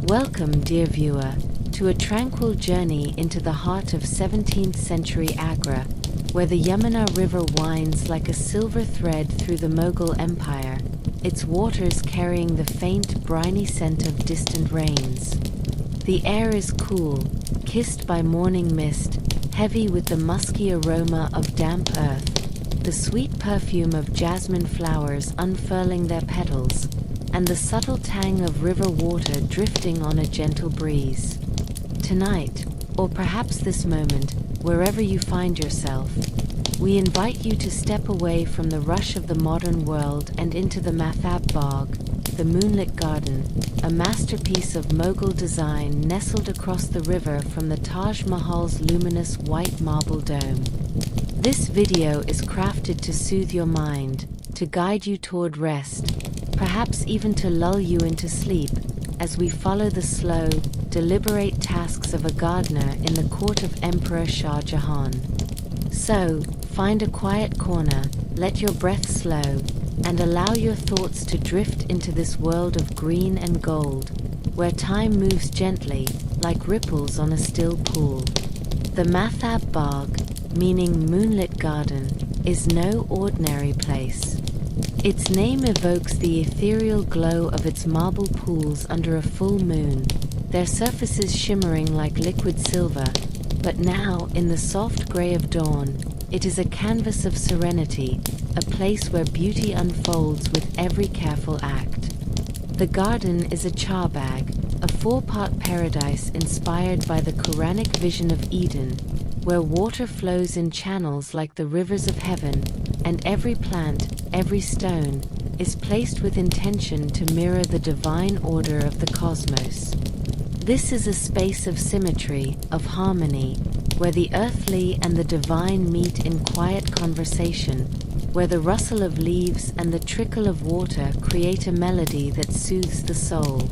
Welcome, dear viewer, to a tranquil journey into the heart of 17th century Agra, where the Yamuna River winds like a silver thread through the Mughal Empire, its waters carrying the faint, briny scent of distant rains. The air is cool, kissed by morning mist, heavy with the musky aroma of damp earth, the sweet perfume of jasmine flowers unfurling their petals, and the subtle tang of river water drifting on a gentle breeze. Tonight, or perhaps this moment, wherever you find yourself, we invite you to step away from the rush of the modern world and into the Mathab Bagh, the moonlit garden, a masterpiece of Mughal design nestled across the river from the Taj Mahal's luminous white marble dome. This video is crafted to soothe your mind, to guide you toward rest, perhaps even to lull you into sleep, as we follow the slow, deliberate tasks of a gardener in the court of Emperor Shah Jahan. So, find a quiet corner, let your breath slow, and allow your thoughts to drift into this world of green and gold, where time moves gently, like ripples on a still pool. The Mathab Bagh, meaning moonlit garden, is no ordinary place. Its name evokes the ethereal glow of its marble pools under a full moon, their surfaces shimmering like liquid silver, but now, in the soft gray of dawn, it is a canvas of serenity, a place where beauty unfolds with every careful act. The garden is a charbagh, a four-part paradise inspired by the Quranic vision of Eden, where water flows in channels like the rivers of heaven, and every plant, every stone, is placed with intention to mirror the divine order of the cosmos. This is a space of symmetry, of harmony, where the earthly and the divine meet in quiet conversation, where the rustle of leaves and the trickle of water create a melody that soothes the soul.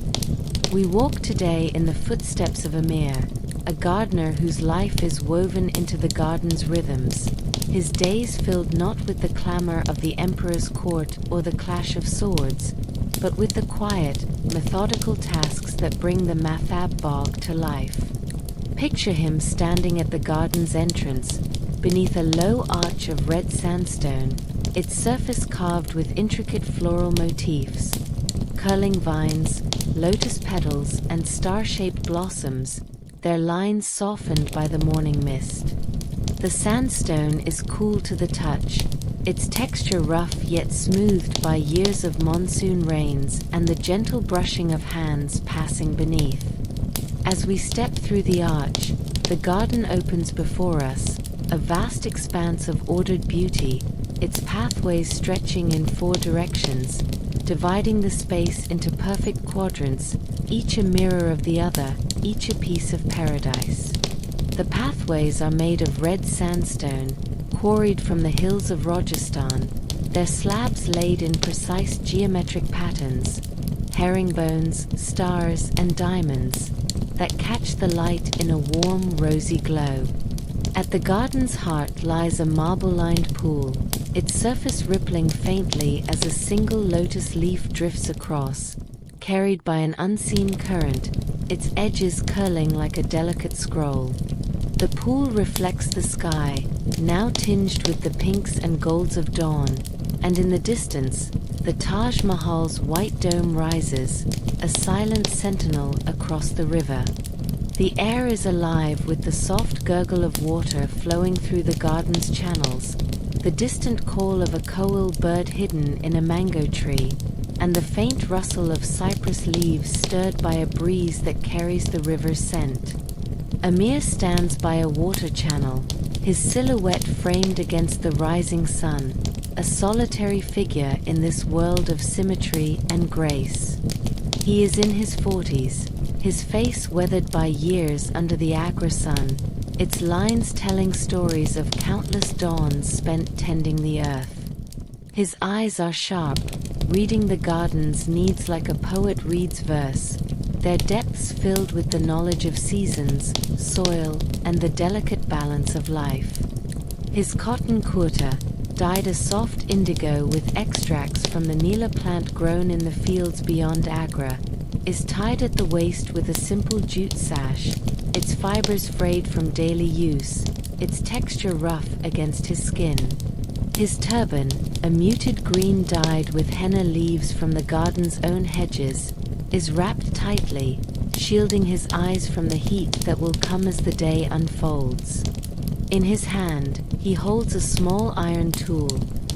We walk today in the footsteps of Amir, a gardener whose life is woven into the garden's rhythms, his days filled not with the clamor of the emperor's court or the clash of swords, but with the quiet, methodical tasks that bring the Mathab Bagh to life. Picture him standing at the garden's entrance, beneath a low arch of red sandstone, its surface carved with intricate floral motifs, curling vines, lotus petals, and star-shaped blossoms, their lines softened by the morning mist. The sandstone is cool to the touch, its texture rough yet smoothed by years of monsoon rains and the gentle brushing of hands passing beneath. As we step through the arch, the garden opens before us, a vast expanse of ordered beauty, its pathways stretching in four directions, dividing the space into perfect quadrants, each a mirror of the other, each a piece of paradise. The pathways are made of red sandstone, quarried from the hills of Rajasthan, their slabs laid in precise geometric patterns, herringbones, stars, and diamonds, that catch the light in a warm, rosy glow. At the garden's heart lies a marble-lined pool, its surface rippling faintly as a single lotus leaf drifts across, carried by an unseen current, its edges curling like a delicate scroll. The pool reflects the sky, now tinged with the pinks and golds of dawn, and in the distance, the Taj Mahal's white dome rises, a silent sentinel across the river. The air is alive with the soft gurgle of water flowing through the garden's channels, the distant call of a koel bird hidden in a mango tree, and the faint rustle of cypress leaves stirred by a breeze that carries the river's scent. Amir stands by a water channel, his silhouette framed against the rising sun, a solitary figure in this world of symmetry and grace. He is in his 40s, his face weathered by years under the Agra sun, its lines telling stories of countless dawns spent tending the earth. His eyes are sharp, reading the garden's needs like a poet reads verse, their depths filled with the knowledge of seasons, soil, and the delicate balance of life. His cotton kurta, dyed a soft indigo with extracts from the Neela plant grown in the fields beyond Agra, is tied at the waist with a simple jute sash, its fibers frayed from daily use, its texture rough against his skin. His turban, a muted green dyed with henna leaves from the garden's own hedges, is wrapped tightly, shielding his eyes from the heat that will come as the day unfolds. In his hand, he holds a small iron tool,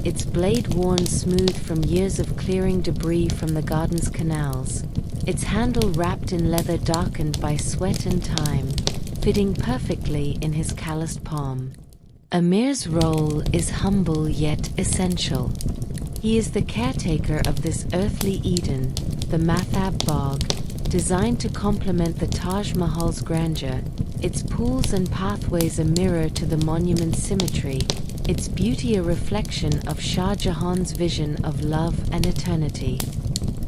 its blade worn smooth from years of clearing debris from the garden's canals, its handle wrapped in leather darkened by sweat and time, fitting perfectly in his calloused palm. Amir's role is humble yet essential. He is the caretaker of this earthly Eden, the Mathab Bog, designed to complement the Taj Mahal's grandeur, its pools and pathways a mirror to the monument's symmetry, its beauty a reflection of Shah Jahan's vision of love and eternity.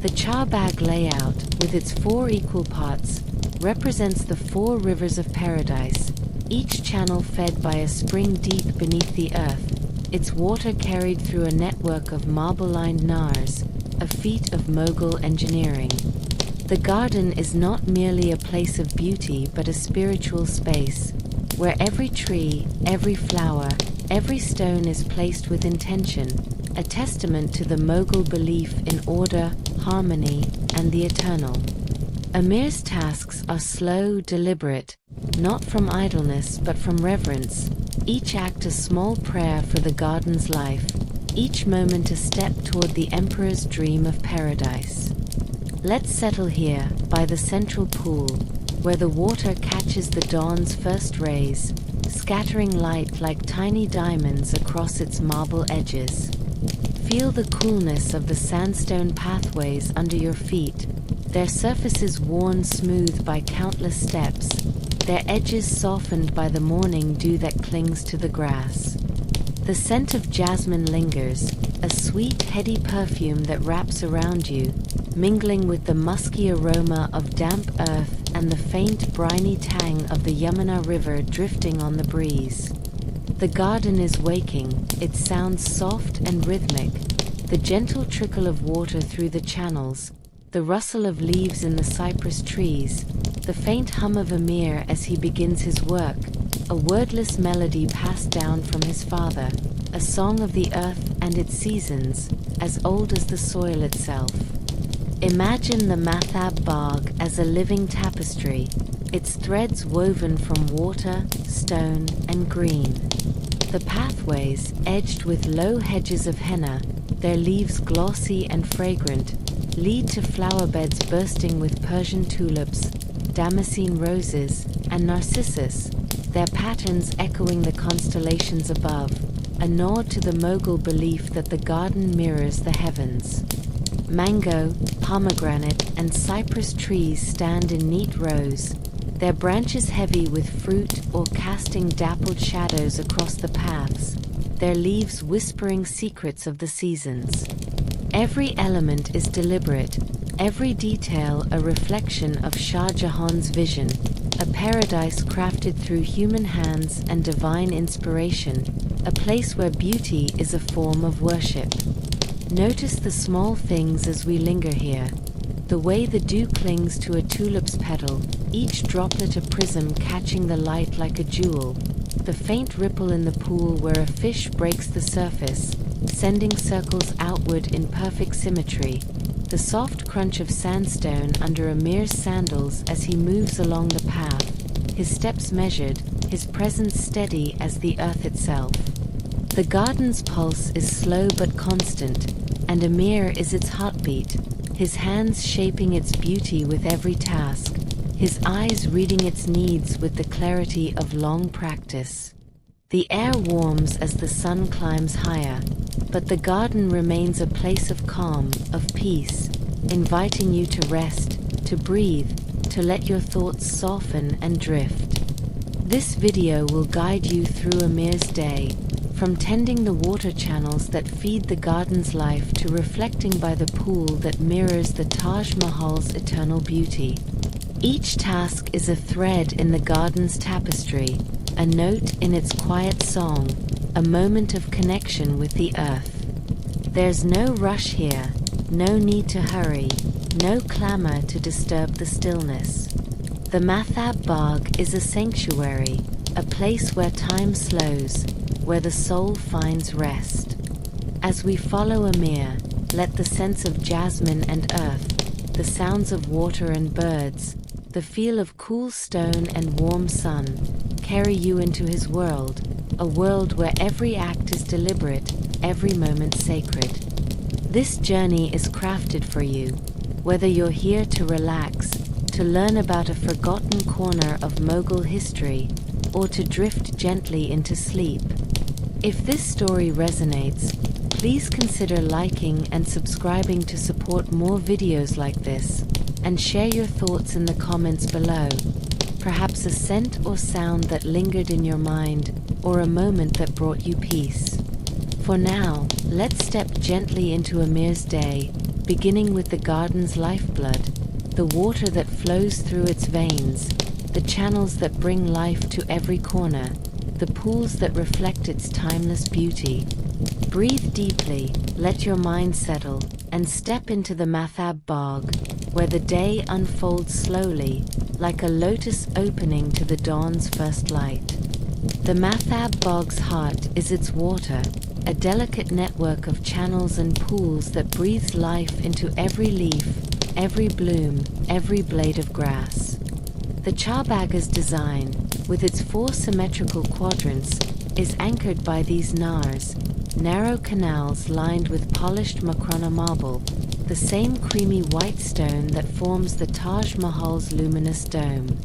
The Chahbag layout, with its 4 equal parts, represents the 4 rivers of paradise, each channel fed by a spring deep beneath the earth, its water carried through a network of marble-lined nahars, a feat of Mughal engineering. The garden is not merely a place of beauty but a spiritual space, where every tree, every flower, every stone is placed with intention, a testament to the Mughal belief in order, harmony, and the eternal. Amir's tasks are slow, deliberate, not from idleness but from reverence, each act a small prayer for the garden's life, each moment a step toward the emperor's dream of paradise. Let's settle here, by the central pool, where the water catches the dawn's first rays, scattering light like tiny diamonds across its marble edges. Feel the coolness of the sandstone pathways under your feet, their surfaces worn smooth by countless steps, their edges softened by the morning dew that clings to the grass. The scent of jasmine lingers, a sweet, heady perfume that wraps around you, mingling with the musky aroma of damp earth and the faint, briny tang of the Yamuna River drifting on the breeze. The garden is waking, its sounds soft and rhythmic, the gentle trickle of water through the channels, the rustle of leaves in the cypress trees, the faint hum of Amir as he begins his work, a wordless melody passed down from his father, a song of the earth and its seasons, as old as the soil itself. Imagine the Mathab Bog as a living tapestry, its threads woven from water, stone, and green. The pathways, edged with low hedges of henna, their leaves glossy and fragrant, lead to flower beds bursting with Persian tulips, Damascene roses, and narcissus, their patterns echoing the constellations above, a nod to the Mughal belief that the garden mirrors the heavens. Mango, pomegranate, and cypress trees stand in neat rows, their branches heavy with fruit or casting dappled shadows across the paths, their leaves whispering secrets of the seasons. Every element is deliberate, every detail a reflection of Shah Jahan's vision, a paradise crafted through human hands and divine inspiration, a place where beauty is a form of worship. Notice the small things as we linger here. The way the dew clings to a tulip's petal, each droplet a prism catching the light like a jewel. The faint ripple in the pool where a fish breaks the surface, sending circles outward in perfect symmetry. The soft crunch of sandstone under Amir's sandals as he moves along the path, his steps measured, his presence steady as the earth itself. The garden's pulse is slow but constant, and Amir is its heartbeat, his hands shaping its beauty with every task, his eyes reading its needs with the clarity of long practice. The air warms as the sun climbs higher, but the garden remains a place of calm, of peace, inviting you to rest, to breathe, to let your thoughts soften and drift. This video will guide you through Amir's day, from tending the water channels that feed the garden's life to reflecting by the pool that mirrors the Taj Mahal's eternal beauty. Each task is a thread in the garden's tapestry, a note in its quiet song, a moment of connection with the earth. There's no rush here, no need to hurry. no clamor to disturb the stillness. The Mathab Bagh is a sanctuary, a place where time slows, where the soul finds rest. As we follow Amir, let the scents of jasmine and earth, the sounds of water and birds, the feel of cool stone and warm sun, carry you into his world, a world where every act is deliberate, every moment sacred. This journey is crafted for you, whether you're here to relax, to learn about a forgotten corner of Mughal history, or to drift gently into sleep. If this story resonates, please consider liking and subscribing to support more videos like this, and share your thoughts in the comments below. Perhaps a scent or sound that lingered in your mind, or a moment that brought you peace. For now, let's step gently into Amir's day, beginning with the garden's lifeblood, the water that flows through its veins, the channels that bring life to every corner, the pools that reflect its timeless beauty. Breathe deeply, let your mind settle, and step into the Mathab Bagh, where the day unfolds slowly, like a lotus opening to the dawn's first light. The Mathab Bagh's heart is its water, a delicate network of channels and pools that breathes life into every leaf, every bloom, every blade of grass. The Charbagha's design, with its 4 symmetrical quadrants, is anchored by these nars, narrow canals lined with polished Makrana marble, the same creamy white stone that forms the Taj Mahal's luminous dome.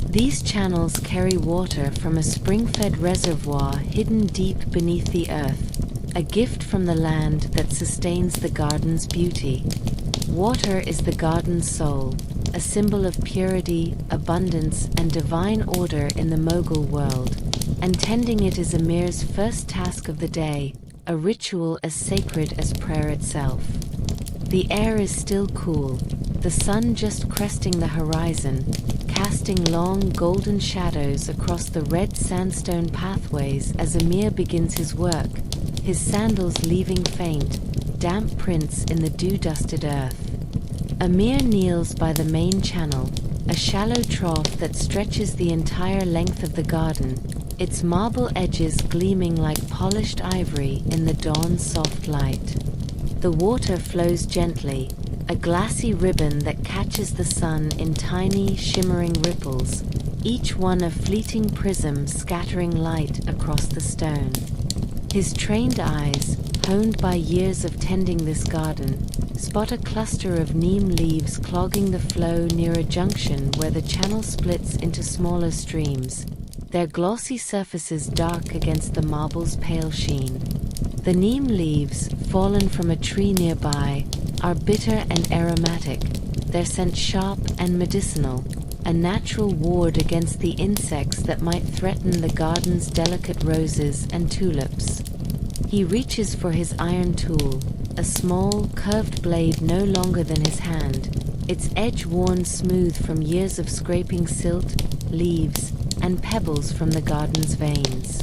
These channels carry water from a spring-fed reservoir hidden deep beneath the earth, a gift from the land that sustains the garden's beauty. Water is the garden's soul, a symbol of purity, abundance, and divine order in the Mughal world, and tending it is Amir's first task of the day, a ritual as sacred as prayer itself. The air is still cool, the sun just cresting the horizon, casting long golden shadows across the red sandstone pathways as Amir begins his work, his sandals leaving faint, damp prints in the dew-dusted earth. Amir kneels by the main channel, a shallow trough that stretches the entire length of the garden, its marble edges gleaming like polished ivory in the dawn's soft light. The water flows gently, a glassy ribbon that catches the sun in tiny, shimmering ripples, each one a fleeting prism scattering light across the stone. His trained eyes, honed by years of tending this garden, spot a cluster of neem leaves clogging the flow near a junction where the channel splits into smaller streams, their glossy surfaces dark against the marble's pale sheen. The neem leaves, fallen from a tree nearby, are bitter and aromatic, their scent sharp and medicinal, a natural ward against the insects that might threaten the garden's delicate roses and tulips. He reaches for his iron tool, a small, curved blade no longer than his hand, its edge worn smooth from years of scraping silt, leaves, and pebbles from the garden's veins.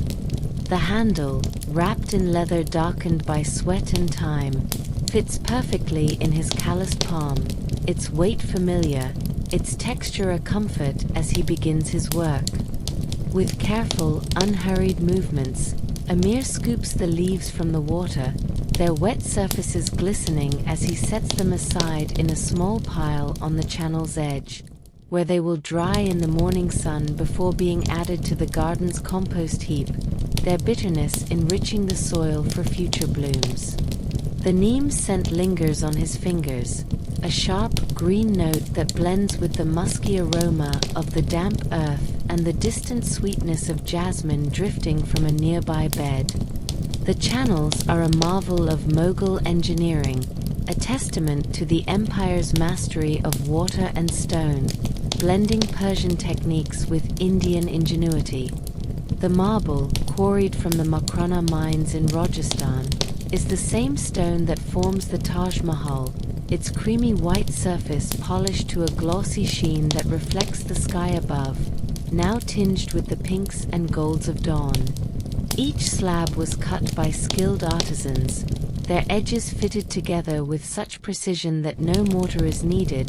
The handle, wrapped in leather darkened by sweat and time, fits perfectly in his calloused palm, its weight familiar, its texture a comfort as he begins his work. With careful, unhurried movements, Amir scoops the leaves from the water, their wet surfaces glistening as he sets them aside in a small pile on the channel's edge, where they will dry in the morning sun before being added to the garden's compost heap, their bitterness enriching the soil for future blooms. The neem scent lingers on his fingers, a sharp green note that blends with the musky aroma of the damp earth and the distant sweetness of jasmine drifting from a nearby bed. The channels are a marvel of Mughal engineering, a testament to the empire's mastery of water and stone, blending Persian techniques with Indian ingenuity. The marble, quarried from the Makrana mines in Rajasthan, is the same stone that forms the Taj Mahal, its creamy white surface polished to a glossy sheen that reflects the sky above, now tinged with the pinks and golds of dawn. Each slab was cut by skilled artisans, their edges fitted together with such precision that no mortar is needed,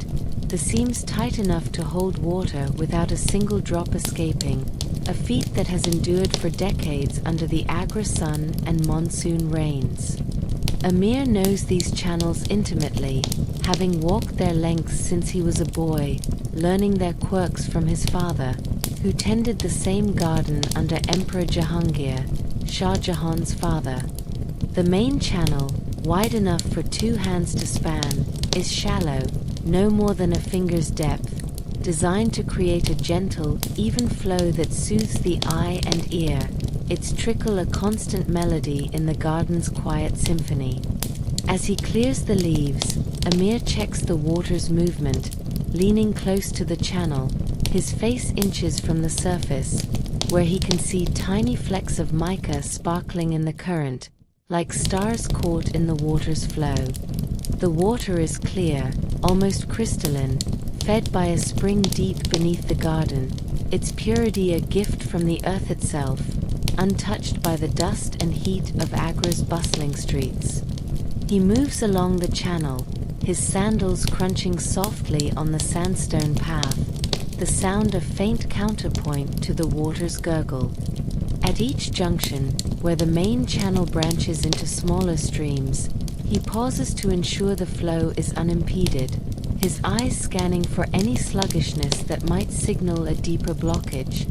the seams tight enough to hold water without a single drop escaping, a feat that has endured for decades under the Agra sun and monsoon rains. Amir knows these channels intimately, having walked their lengths since he was a boy, learning their quirks from his father, who tended the same garden under Emperor Jahangir, Shah Jahan's father. The main channel, wide enough for 2 hands to span, is shallow, no more than a finger's depth, designed to create a gentle, even flow that soothes the eye and ear, its trickle a constant melody in the garden's quiet symphony. As he clears the leaves, Amir checks the water's movement, leaning close to the channel, his face inches from the surface, where he can see tiny flecks of mica sparkling in the current, like stars caught in the water's flow. The water is clear, almost crystalline, fed by a spring deep beneath the garden, its purity a gift from the earth itself, untouched by the dust and heat of Agra's bustling streets. He moves along the channel, his sandals crunching softly on the sandstone path, the sound a faint counterpoint to the water's gurgle. At each junction, where the main channel branches into smaller streams, he pauses to ensure the flow is unimpeded, his eyes scanning for any sluggishness that might signal a deeper blockage.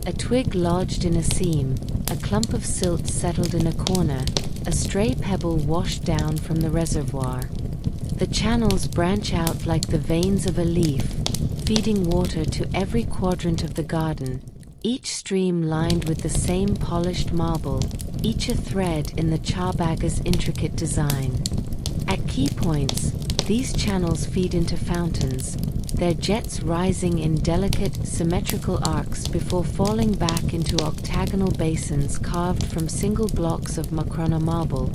A twig lodged in a seam, a clump of silt settled in a corner, a stray pebble washed down from the reservoir. The channels branch out like the veins of a leaf, feeding water to every quadrant of the garden, each stream lined with the same polished marble, each a thread in the charbagha's intricate design. At key points, these channels feed into fountains, their jets rising in delicate, symmetrical arcs before falling back into octagonal basins carved from single blocks of Makrana marble,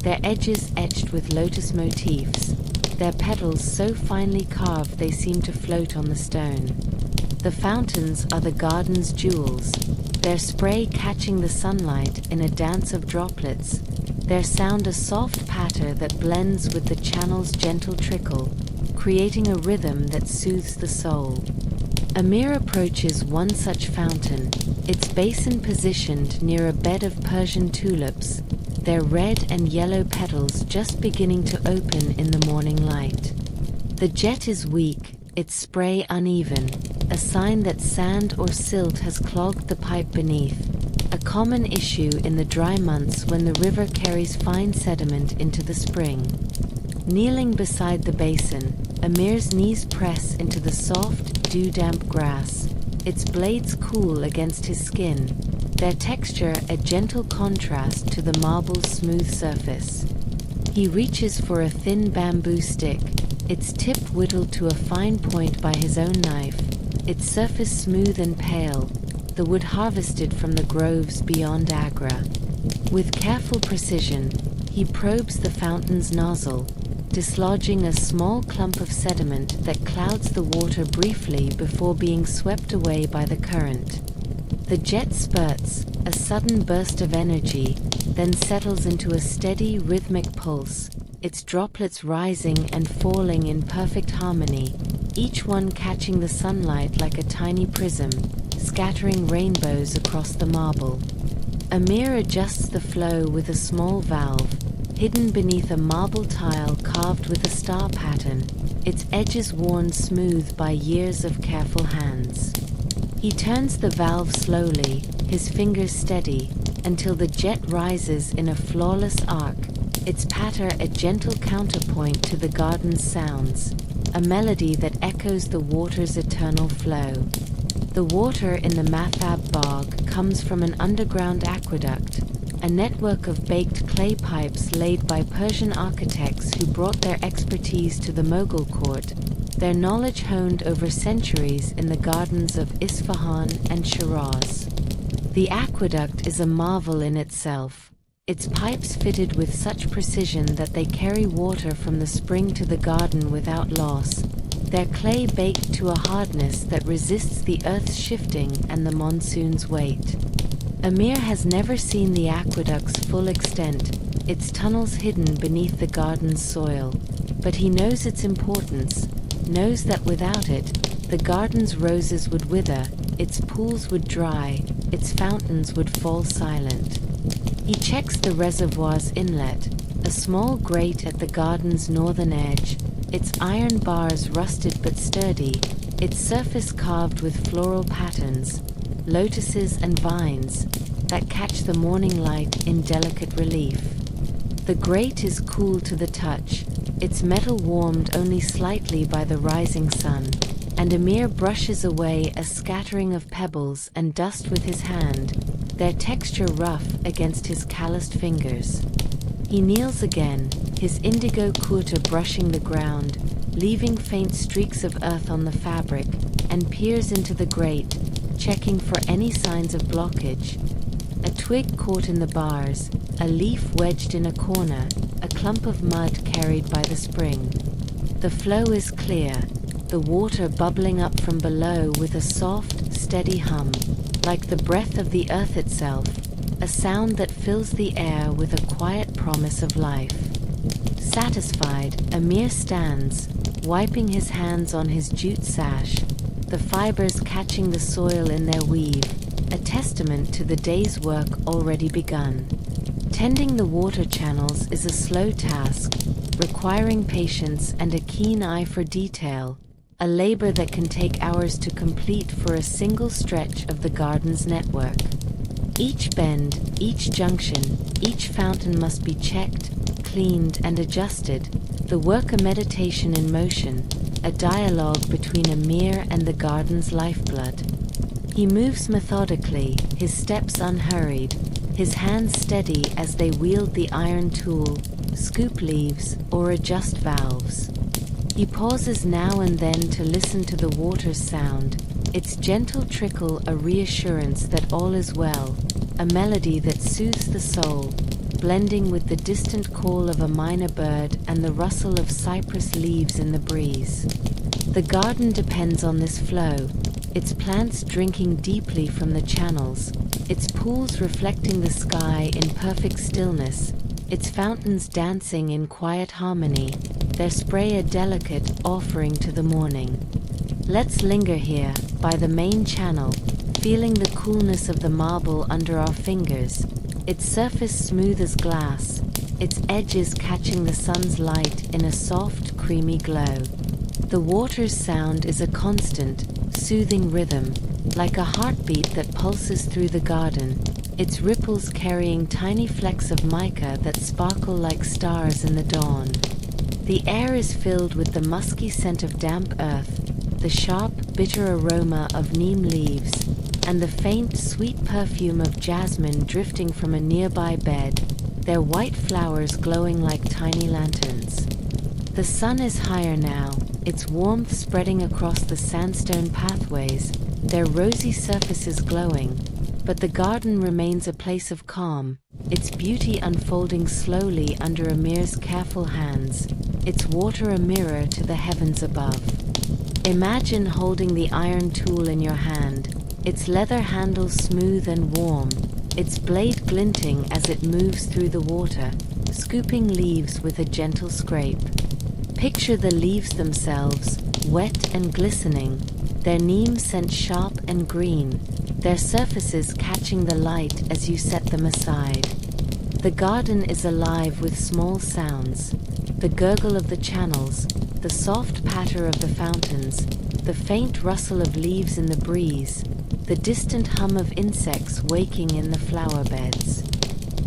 their edges etched with lotus motifs, their petals so finely carved they seem to float on the stone. The fountains are the garden's jewels, their spray catching the sunlight in a dance of droplets, their sound a soft patter that blends with the channel's gentle trickle, creating a rhythm that soothes the soul. Amir approaches one such fountain, its basin positioned near a bed of Persian tulips, their red and yellow petals just beginning to open in the morning light. The jet is weak, its spray uneven, a sign that sand or silt has clogged the pipe beneath, a common issue in the dry months when the river carries fine sediment into the spring. Kneeling beside the basin, Amir's knees press into the soft, dew-damp grass, its blades cool against his skin, their texture a gentle contrast to the marble's smooth surface. He reaches for a thin bamboo stick, its tip whittled to a fine point by his own knife, its surface smooth and pale, the wood harvested from the groves beyond Agra. With careful precision, he probes the fountain's nozzle, dislodging a small clump of sediment that clouds the water briefly before being swept away by the current. The jet spurts, a sudden burst of energy, then settles into a steady, rhythmic pulse, its droplets rising and falling in perfect harmony, each one catching the sunlight like a tiny prism, scattering rainbows across the marble. Amir adjusts the flow with a small valve, hidden beneath a marble tile carved with a star pattern, its edges worn smooth by years of careful hands. He turns the valve slowly, his fingers steady, until the jet rises in a flawless arc, its patter a gentle counterpoint to the garden's sounds, a melody that echoes the water's eternal flow. The water in the Mathab bog comes from an underground aqueduct, a network of baked clay pipes laid by Persian architects who brought their expertise to the Mughal court, their knowledge honed over centuries in the gardens of Isfahan and Shiraz. The aqueduct is a marvel in itself, its pipes fitted with such precision that they carry water from the spring to the garden without loss, their clay baked to a hardness that resists the earth's shifting and the monsoon's weight. Amir has never seen the aqueduct's full extent, its tunnels hidden beneath the garden's soil. But he knows its importance, knows that without it, the garden's roses would wither, its pools would dry, its fountains would fall silent. He checks the reservoir's inlet, a small grate at the garden's northern edge, its iron bars rusted but sturdy, its surface carved with floral patterns, lotuses and vines, that catch the morning light in delicate relief. The grate is cool to the touch, its metal warmed only slightly by the rising sun, and Amir brushes away a scattering of pebbles and dust with his hand, their texture rough against his calloused fingers. He kneels again, his indigo kurta brushing the ground, leaving faint streaks of earth on the fabric, and peers into the grate, checking for any signs of blockage. A twig caught in the bars, a leaf wedged in a corner, a clump of mud carried by the spring. The flow is clear, the water bubbling up from below with a soft, steady hum, like the breath of the earth itself, a sound that fills the air with a quiet promise of life. Satisfied, Amir stands, wiping his hands on his jute sash, the fibers catching the soil in their weave, a testament to the day's work already begun. Tending the water channels is a slow task, requiring patience and a keen eye for detail, a labor that can take hours to complete for a single stretch of the garden's network. Each bend, each junction, each fountain must be checked, cleaned, and adjusted, the work a meditation in motion, a dialogue between Amir and the garden's lifeblood. He moves methodically, his steps unhurried, his hands steady as they wield the iron tool, scoop leaves, or adjust valves. He pauses now and then to listen to the water's sound, its gentle trickle a reassurance that all is well, a melody that soothes the soul, blending with the distant call of a minor bird and the rustle of cypress leaves in the breeze. The garden depends on this flow, its plants drinking deeply from the channels, its pools reflecting the sky in perfect stillness, its fountains dancing in quiet harmony, their spray a delicate offering to the morning. Let's linger here, by the main channel, feeling the coolness of the marble under our fingers, its surface smooth as glass, its edges catching the sun's light in a soft, creamy glow. The water's sound is a constant, soothing rhythm, like a heartbeat that pulses through the garden, its ripples carrying tiny flecks of mica that sparkle like stars in the dawn. The air is filled with the musky scent of damp earth, the sharp, bitter aroma of neem leaves, and the faint, sweet perfume of jasmine drifting from a nearby bed, their white flowers glowing like tiny lanterns. The sun is higher now, its warmth spreading across the sandstone pathways, their rosy surfaces glowing, but the garden remains a place of calm, its beauty unfolding slowly under Amir's careful hands, its water a mirror to the heavens above. Imagine holding the iron tool in your hand, its leather handle smooth and warm, its blade glinting as it moves through the water, scooping leaves with a gentle scrape. Picture the leaves themselves, wet and glistening, their neem scent sharp and green, their surfaces catching the light as you set them aside. The garden is alive with small sounds, the gurgle of the channels, the soft patter of the fountains, the faint rustle of leaves in the breeze, the distant hum of insects waking in the flower beds.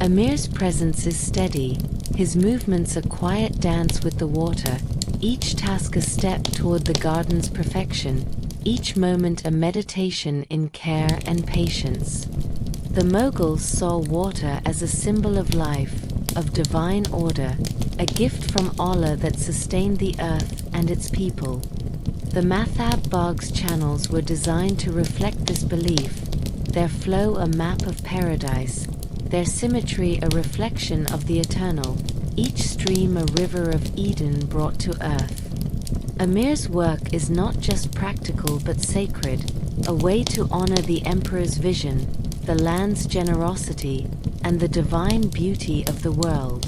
Amir's presence is steady, his movements a quiet dance with the water, each task a step toward the garden's perfection, each moment a meditation in care and patience. The Mughals saw water as a symbol of life, of divine order, a gift from Allah that sustained the earth and its people. The Mathab Bag's channels were designed to reflect this belief, their flow a map of paradise, their symmetry a reflection of the eternal, each stream a river of Eden brought to earth. Amir's work is not just practical but sacred, a way to honor the emperor's vision, the land's generosity, and the divine beauty of the world.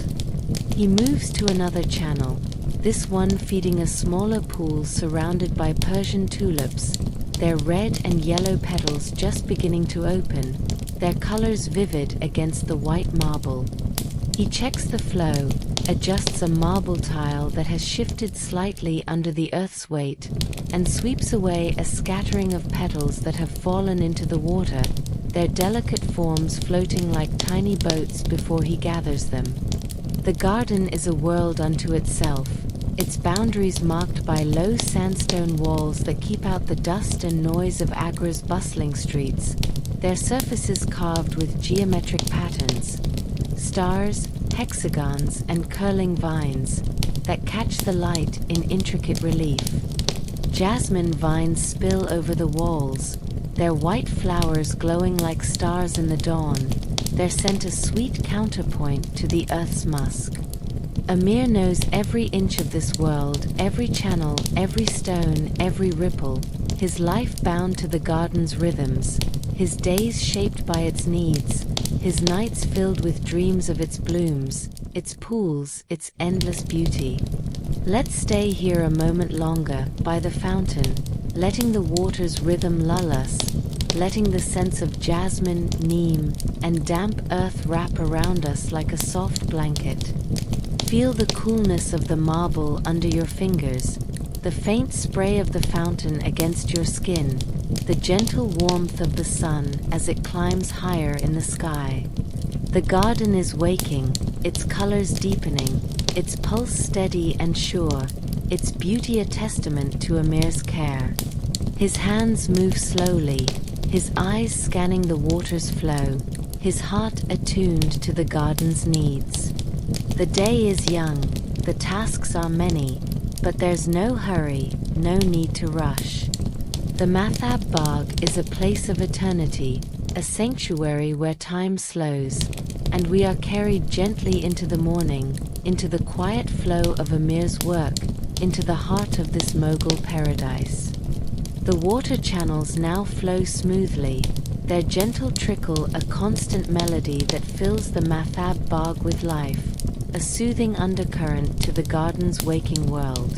He moves to another channel, this one feeding a smaller pool surrounded by Persian tulips, their red and yellow petals just beginning to open, their colors vivid against the white marble. He checks the flow, adjusts a marble tile that has shifted slightly under the earth's weight, and sweeps away a scattering of petals that have fallen into the water, their delicate forms floating like tiny boats before he gathers them. The garden is a world unto itself, its boundaries marked by low sandstone walls that keep out the dust and noise of Agra's bustling streets, their surfaces carved with geometric patterns, stars, hexagons, and curling vines that catch the light in intricate relief. Jasmine vines spill over the walls, their white flowers glowing like stars in the dawn, their scent a sweet counterpoint to the earth's musk. Amir knows every inch of this world, every channel, every stone, every ripple, his life bound to the garden's rhythms, his days shaped by its needs, his nights filled with dreams of its blooms, its pools, its endless beauty. Let's stay here a moment longer, by the fountain, letting the water's rhythm lull us, letting the scents of jasmine, neem, and damp earth wrap around us like a soft blanket. Feel the coolness of the marble under your fingers, the faint spray of the fountain against your skin, the gentle warmth of the sun as it climbs higher in the sky. The garden is waking, its colors deepening, its pulse steady and sure, its beauty a testament to Amir's care. His hands move slowly, his eyes scanning the water's flow, his heart attuned to the garden's needs. The day is young, the tasks are many, but there's no hurry, no need to rush. The Mathab Bagh is a place of eternity, a sanctuary where time slows, and we are carried gently into the morning, into the quiet flow of Amir's work, into the heart of this Mughal paradise. The water channels now flow smoothly, their gentle trickle a constant melody that fills the Mathab Bagh with life, a soothing undercurrent to the garden's waking world.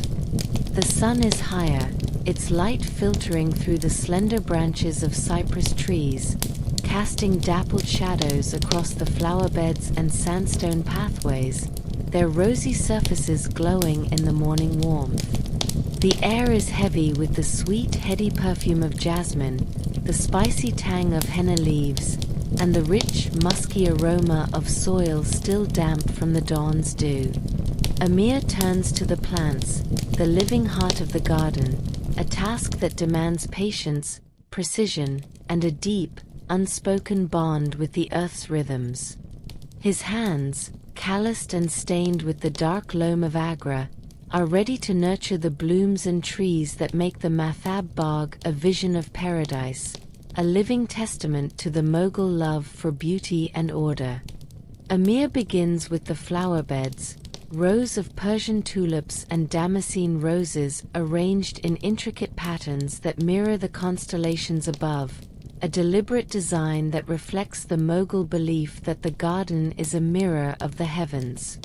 The sun is higher, its light filtering through the slender branches of cypress trees, casting dappled shadows across the flower beds and sandstone pathways, their rosy surfaces glowing in the morning warmth. The air is heavy with the sweet, heady perfume of jasmine, the spicy tang of henna leaves, and the rich, musky aroma of soil still damp from the dawn's dew. Amir turns to the plants, the living heart of the garden, a task that demands patience, precision, and a deep, unspoken bond with the earth's rhythms. His hands, calloused and stained with the dark loam of Agra, are ready to nurture the blooms and trees that make the Mathab Bagh a vision of paradise, a living testament to the Mughal love for beauty and order. Amir begins with the flower beds, rows of Persian tulips and damascene roses arranged in intricate patterns that mirror the constellations above, a deliberate design that reflects the Mughal belief that the garden is a mirror of the heavens.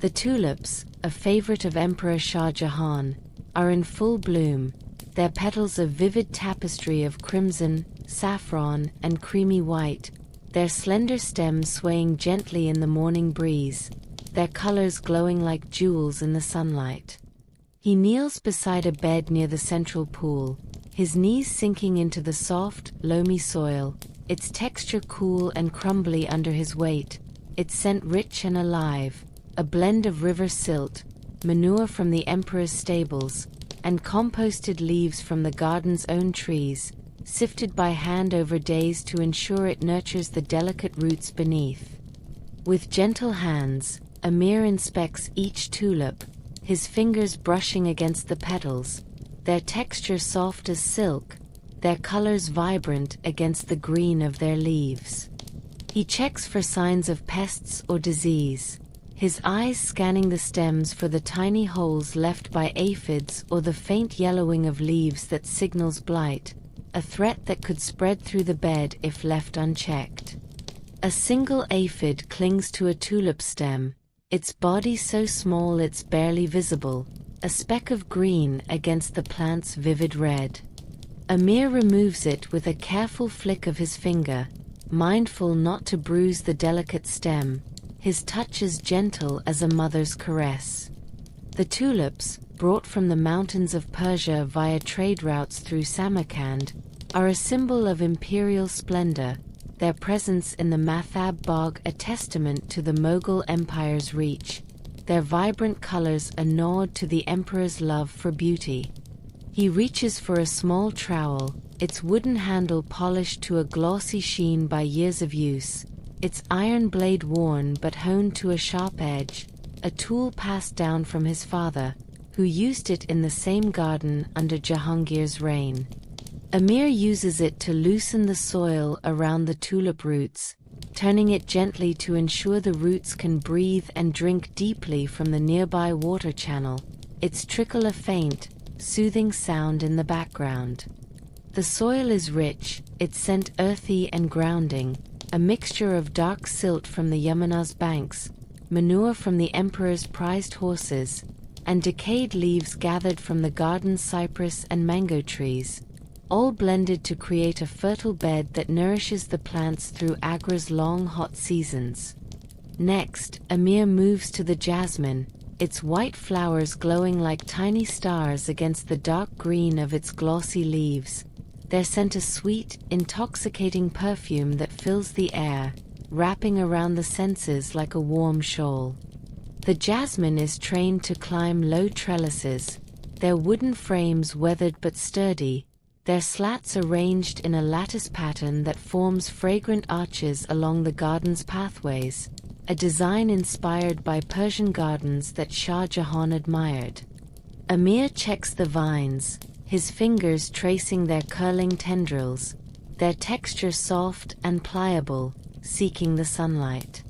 The tulips, a favorite of Emperor Shah Jahan, are in full bloom, their petals a vivid tapestry of crimson, saffron, and creamy white, their slender stems swaying gently in the morning breeze, their colors glowing like jewels in the sunlight. He kneels beside a bed near the central pool, his knees sinking into the soft, loamy soil, its texture cool and crumbly under his weight, its scent rich and alive, a blend of river silt, manure from the emperor's stables, and composted leaves from the garden's own trees, sifted by hand over days to ensure it nurtures the delicate roots beneath. With gentle hands, Amir inspects each tulip, his fingers brushing against the petals, their texture soft as silk, their colors vibrant against the green of their leaves. He checks for signs of pests or disease, his eyes scanning the stems for the tiny holes left by aphids or the faint yellowing of leaves that signals blight, a threat that could spread through the bed if left unchecked. A single aphid clings to a tulip stem, its body so small it's barely visible, a speck of green against the plant's vivid red. Amir removes it with a careful flick of his finger, mindful not to bruise the delicate stem, his touch as gentle as a mother's caress. The tulips, brought from the mountains of Persia via trade routes through Samarkand, are a symbol of imperial splendor, their presence in the Mathab Bog a testament to the Mughal Empire's reach, their vibrant colors a nod to the emperor's love for beauty. He reaches for a small trowel, its wooden handle polished to a glossy sheen by years of use, its iron blade worn but honed to a sharp edge, a tool passed down from his father, who used it in the same garden under Jahangir's reign. Amir uses it to loosen the soil around the tulip roots, turning it gently to ensure the roots can breathe and drink deeply from the nearby water channel, its trickle a faint, soothing sound in the background. The soil is rich, its scent earthy and grounding, a mixture of dark silt from the Yamuna's banks, manure from the emperor's prized horses, and decayed leaves gathered from the garden's cypress and mango trees, all blended to create a fertile bed that nourishes the plants through Agra's long hot seasons. Next, Amir moves to the jasmine, its white flowers glowing like tiny stars against the dark green of its glossy leaves, their scent a sweet, intoxicating perfume that fills the air, wrapping around the senses like a warm shawl. The jasmine is trained to climb low trellises, their wooden frames weathered but sturdy, their slats arranged in a lattice pattern that forms fragrant arches along the garden's pathways, a design inspired by Persian gardens that Shah Jahan admired. Amir checks the vines, his fingers tracing their curling tendrils, their texture soft and pliable, seeking the sunlight.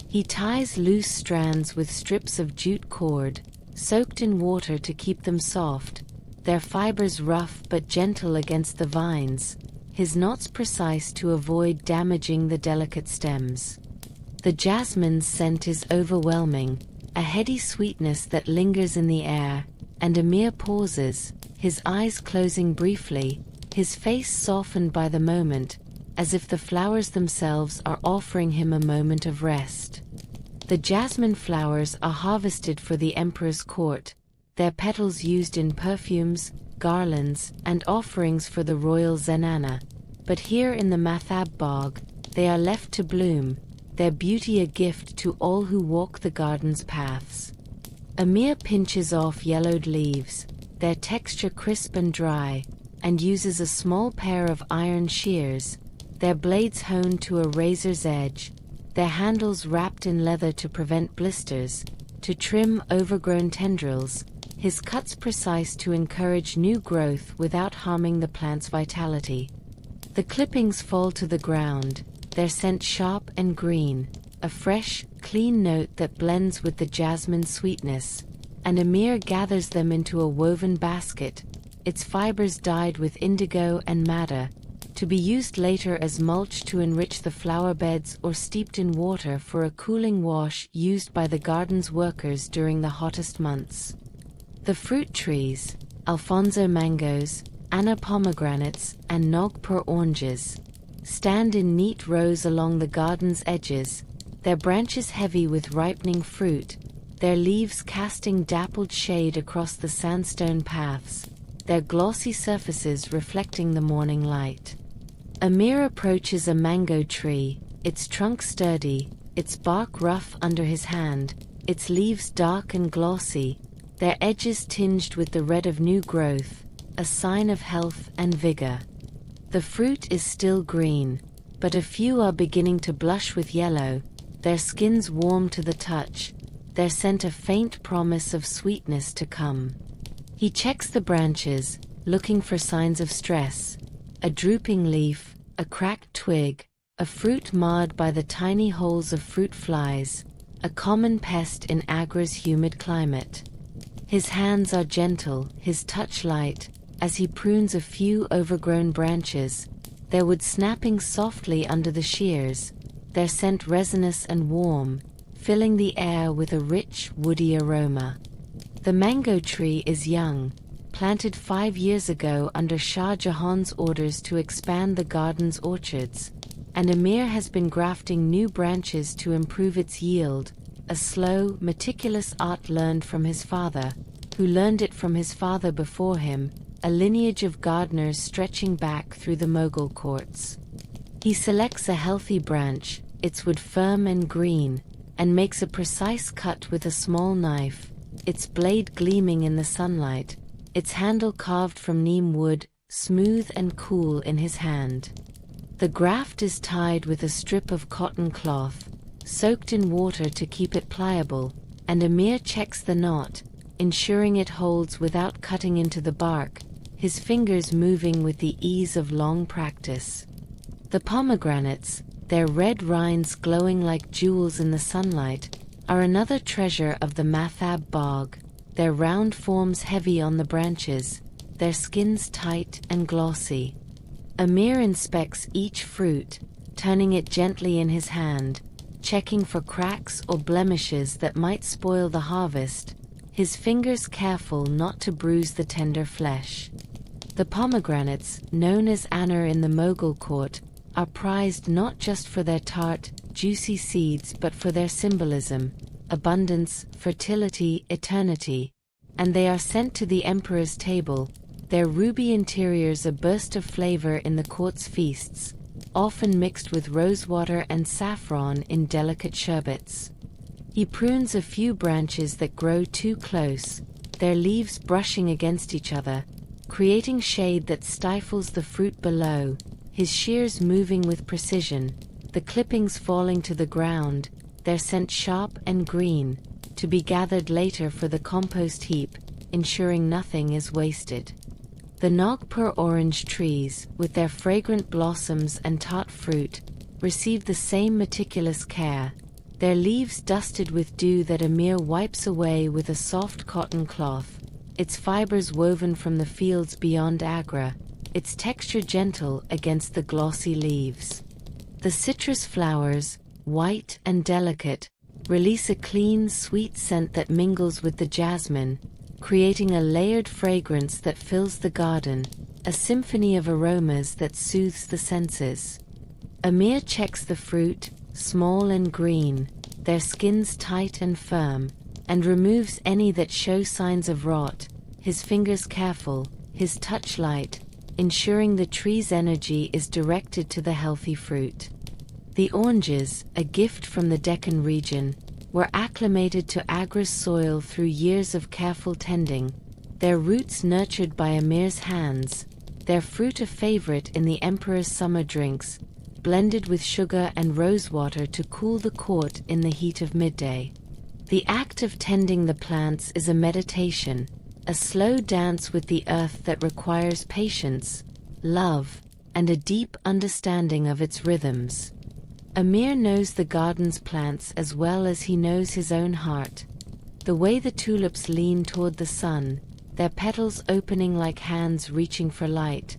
He ties loose strands with strips of jute cord, soaked in water to keep them soft, their fibers rough but gentle against the vines, his knots precise to avoid damaging the delicate stems. The jasmine's scent is overwhelming, a heady sweetness that lingers in the air, and Amir pauses, his eyes closing briefly, his face softened by the moment, as if the flowers themselves are offering him a moment of rest. The jasmine flowers are harvested for the emperor's court, their petals used in perfumes, garlands, and offerings for the royal zenana, but here in the Mathab Bog, they are left to bloom, their beauty a gift to all who walk the garden's paths. Amir pinches off yellowed leaves, their texture crisp and dry, and uses a small pair of iron shears, their blades honed to a razor's edge, their handles wrapped in leather to prevent blisters, to trim overgrown tendrils, his cuts precise to encourage new growth without harming the plant's vitality. The clippings fall to the ground, their scent sharp and green, a fresh, clean note that blends with the jasmine's sweetness, and Amir gathers them into a woven basket, its fibers dyed with indigo and madder, to be used later as mulch to enrich the flower beds or steeped in water for a cooling wash used by the garden's workers during the hottest months. The fruit trees, Alfonso mangoes, Anna pomegranates, and Nagpur oranges, stand in neat rows along the garden's edges, their branches heavy with ripening fruit, their leaves casting dappled shade across the sandstone paths, their glossy surfaces reflecting the morning light. Amir approaches a mango tree, its trunk sturdy, its bark rough under his hand, its leaves dark and glossy, their edges tinged with the red of new growth, a sign of health and vigor. The fruit is still green, but a few are beginning to blush with yellow, their skins warm to the touch, their scent a faint promise of sweetness to come. He checks the branches, looking for signs of stress, a drooping leaf, a cracked twig, a fruit marred by the tiny holes of fruit flies, a common pest in Agra's humid climate. His hands are gentle, his touch light, as he prunes a few overgrown branches, their wood snapping softly under the shears, their scent resinous and warm, filling the air with a rich, woody aroma. The mango tree is young, planted 5 years ago under Shah Jahan's orders to expand the garden's orchards, and Amir has been grafting new branches to improve its yield, a slow, meticulous art learned from his father, who learned it from his father before him, a lineage of gardeners stretching back through the Mughal courts. He selects a healthy branch, its wood firm and green, and makes a precise cut with a small knife, its blade gleaming in the sunlight, its handle carved from neem wood, smooth and cool in his hand. The graft is tied with a strip of cotton cloth, soaked in water to keep it pliable, and Amir checks the knot, ensuring it holds without cutting into the bark, his fingers moving with the ease of long practice. The pomegranates, their red rinds glowing like jewels in the sunlight, are another treasure of the Mathab bog, their round forms heavy on the branches, their skins tight and glossy. Amir inspects each fruit, turning it gently in his hand, checking for cracks or blemishes that might spoil the harvest, his fingers careful not to bruise the tender flesh. The pomegranates, known as anar in the Mughal court, are prized not just for their tart, juicy seeds but for their symbolism, abundance, fertility, eternity, and they are sent to the emperor's table, their ruby interiors a burst of flavor in the court's feasts, often mixed with rosewater and saffron in delicate sherbets. He prunes a few branches that grow too close, their leaves brushing against each other, creating shade that stifles the fruit below, his shears moving with precision, the clippings falling to the ground, their scent sharp and green, to be gathered later for the compost heap, ensuring nothing is wasted. The Nagpur orange trees, with their fragrant blossoms and tart fruit, receive the same meticulous care, their leaves dusted with dew that Amir wipes away with a soft cotton cloth, its fibers woven from the fields beyond Agra, its texture gentle against the glossy leaves. The citrus flowers, white and delicate, release a clean, sweet scent that mingles with the jasmine, creating a layered fragrance that fills the garden, a symphony of aromas that soothes the senses. Amir checks the fruit, small and green, their skins tight and firm, and removes any that show signs of rot, his fingers careful, his touch light, ensuring the tree's energy is directed to the healthy fruit. The oranges, a gift from the Deccan region, were acclimated to Agra's soil through years of careful tending, their roots nurtured by Amir's hands, their fruit a favorite in the emperor's summer drinks, blended with sugar and rosewater to cool the court in the heat of midday. The act of tending the plants is a meditation, a slow dance with the earth that requires patience, love, and a deep understanding of its rhythms. Amir knows the garden's plants as well as he knows his own heart. The way the tulips lean toward the sun, their petals opening like hands reaching for light,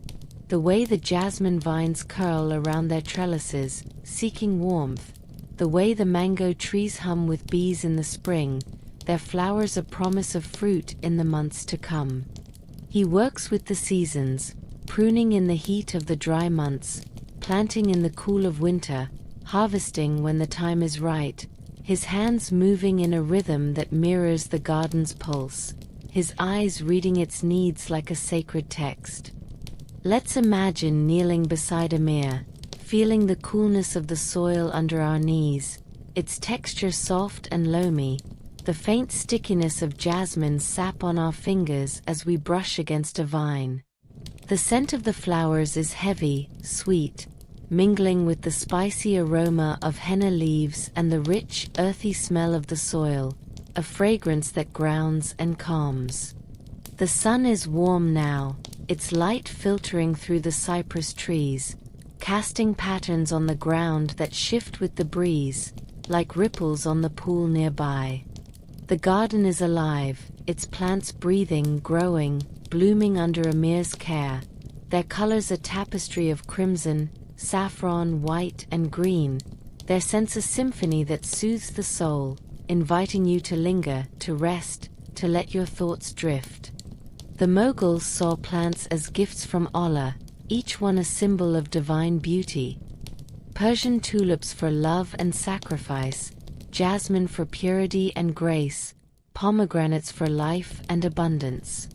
the way the jasmine vines curl around their trellises, seeking warmth, the way the mango trees hum with bees in the spring, their flowers a promise of fruit in the months to come. He works with the seasons, pruning in the heat of the dry months, planting in the cool of winter, harvesting when the time is right, his hands moving in a rhythm that mirrors the garden's pulse, his eyes reading its needs like a sacred text. Let's imagine kneeling beside Amir, feeling the coolness of the soil under our knees, its texture soft and loamy, the faint stickiness of jasmine sap on our fingers as we brush against a vine. The scent of the flowers is heavy, sweet, mingling with the spicy aroma of henna leaves and the rich, earthy smell of the soil, a fragrance that grounds and calms. The sun is warm now, its light filtering through the cypress trees, casting patterns on the ground that shift with the breeze, like ripples on the pool nearby. The garden is alive, its plants breathing, growing, blooming under Amir's care, their colors a tapestry of crimson, saffron, white, and green, Their sense a symphony that soothes the soul, inviting you to linger, to rest, to let your thoughts drift. The Mughals saw plants as gifts from Allah, each one a symbol of divine beauty. Persian tulips for love and sacrifice, jasmine for purity and grace, pomegranates for life and abundance.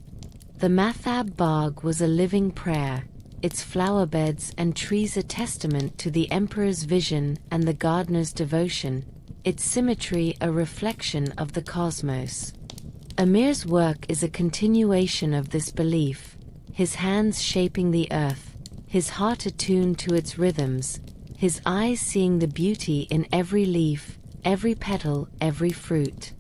The Mathab Bagh was a living prayer, its flowerbeds and trees a testament to the emperor's vision and the gardener's devotion, its symmetry a reflection of the cosmos. Amir's work is a continuation of this belief, his hands shaping the earth, his heart attuned to its rhythms, his eyes seeing the beauty in every leaf, every petal, every fruit.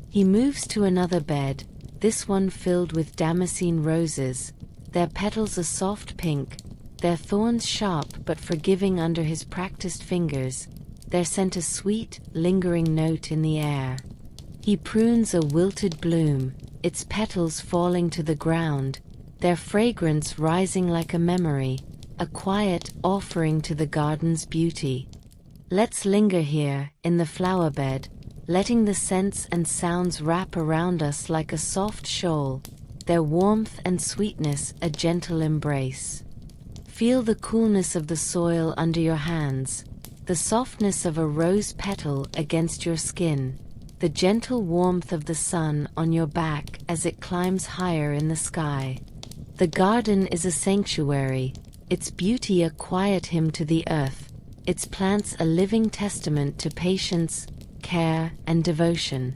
He moves to another bed, this one filled with damascene roses, their petals a soft pink, their thorns sharp but forgiving under his practiced fingers, their scent a sweet, lingering note in the air. He prunes a wilted bloom, its petals falling to the ground, their fragrance rising like a memory, a quiet offering to the garden's beauty. Let's linger here, in the flowerbed, letting the scents and sounds wrap around us like a soft shawl, their warmth and sweetness a gentle embrace. Feel the coolness of the soil under your hands, the softness of a rose petal against your skin, the gentle warmth of the sun on your back as it climbs higher in the sky. The garden is a sanctuary, its beauty a quiet hymn to the earth, its plants a living testament to patience, care, and devotion.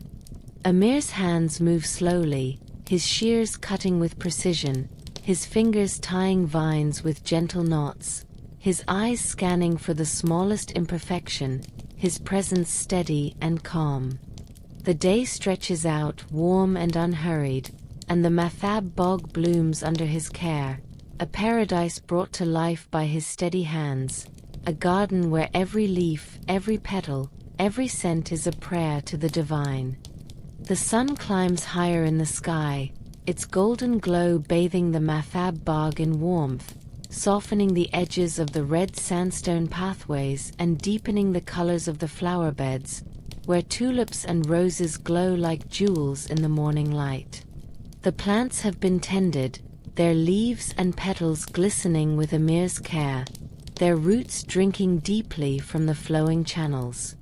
Amir's hands move slowly, his shears cutting with precision, his fingers tying vines with gentle knots, his eyes scanning for the smallest imperfection, his presence steady and calm. The day stretches out warm and unhurried, and the Mathab bog blooms under his care, a paradise brought to life by his steady hands, a garden where every leaf, every petal, every scent is a prayer to the divine. The sun climbs higher in the sky, its golden glow bathing the Mathab bog in warmth, softening the edges of the red sandstone pathways and deepening the colors of the flower beds, where tulips and roses glow like jewels in the morning light. The plants have been tended, their leaves and petals glistening with Amir's care, their roots drinking deeply from the flowing channels.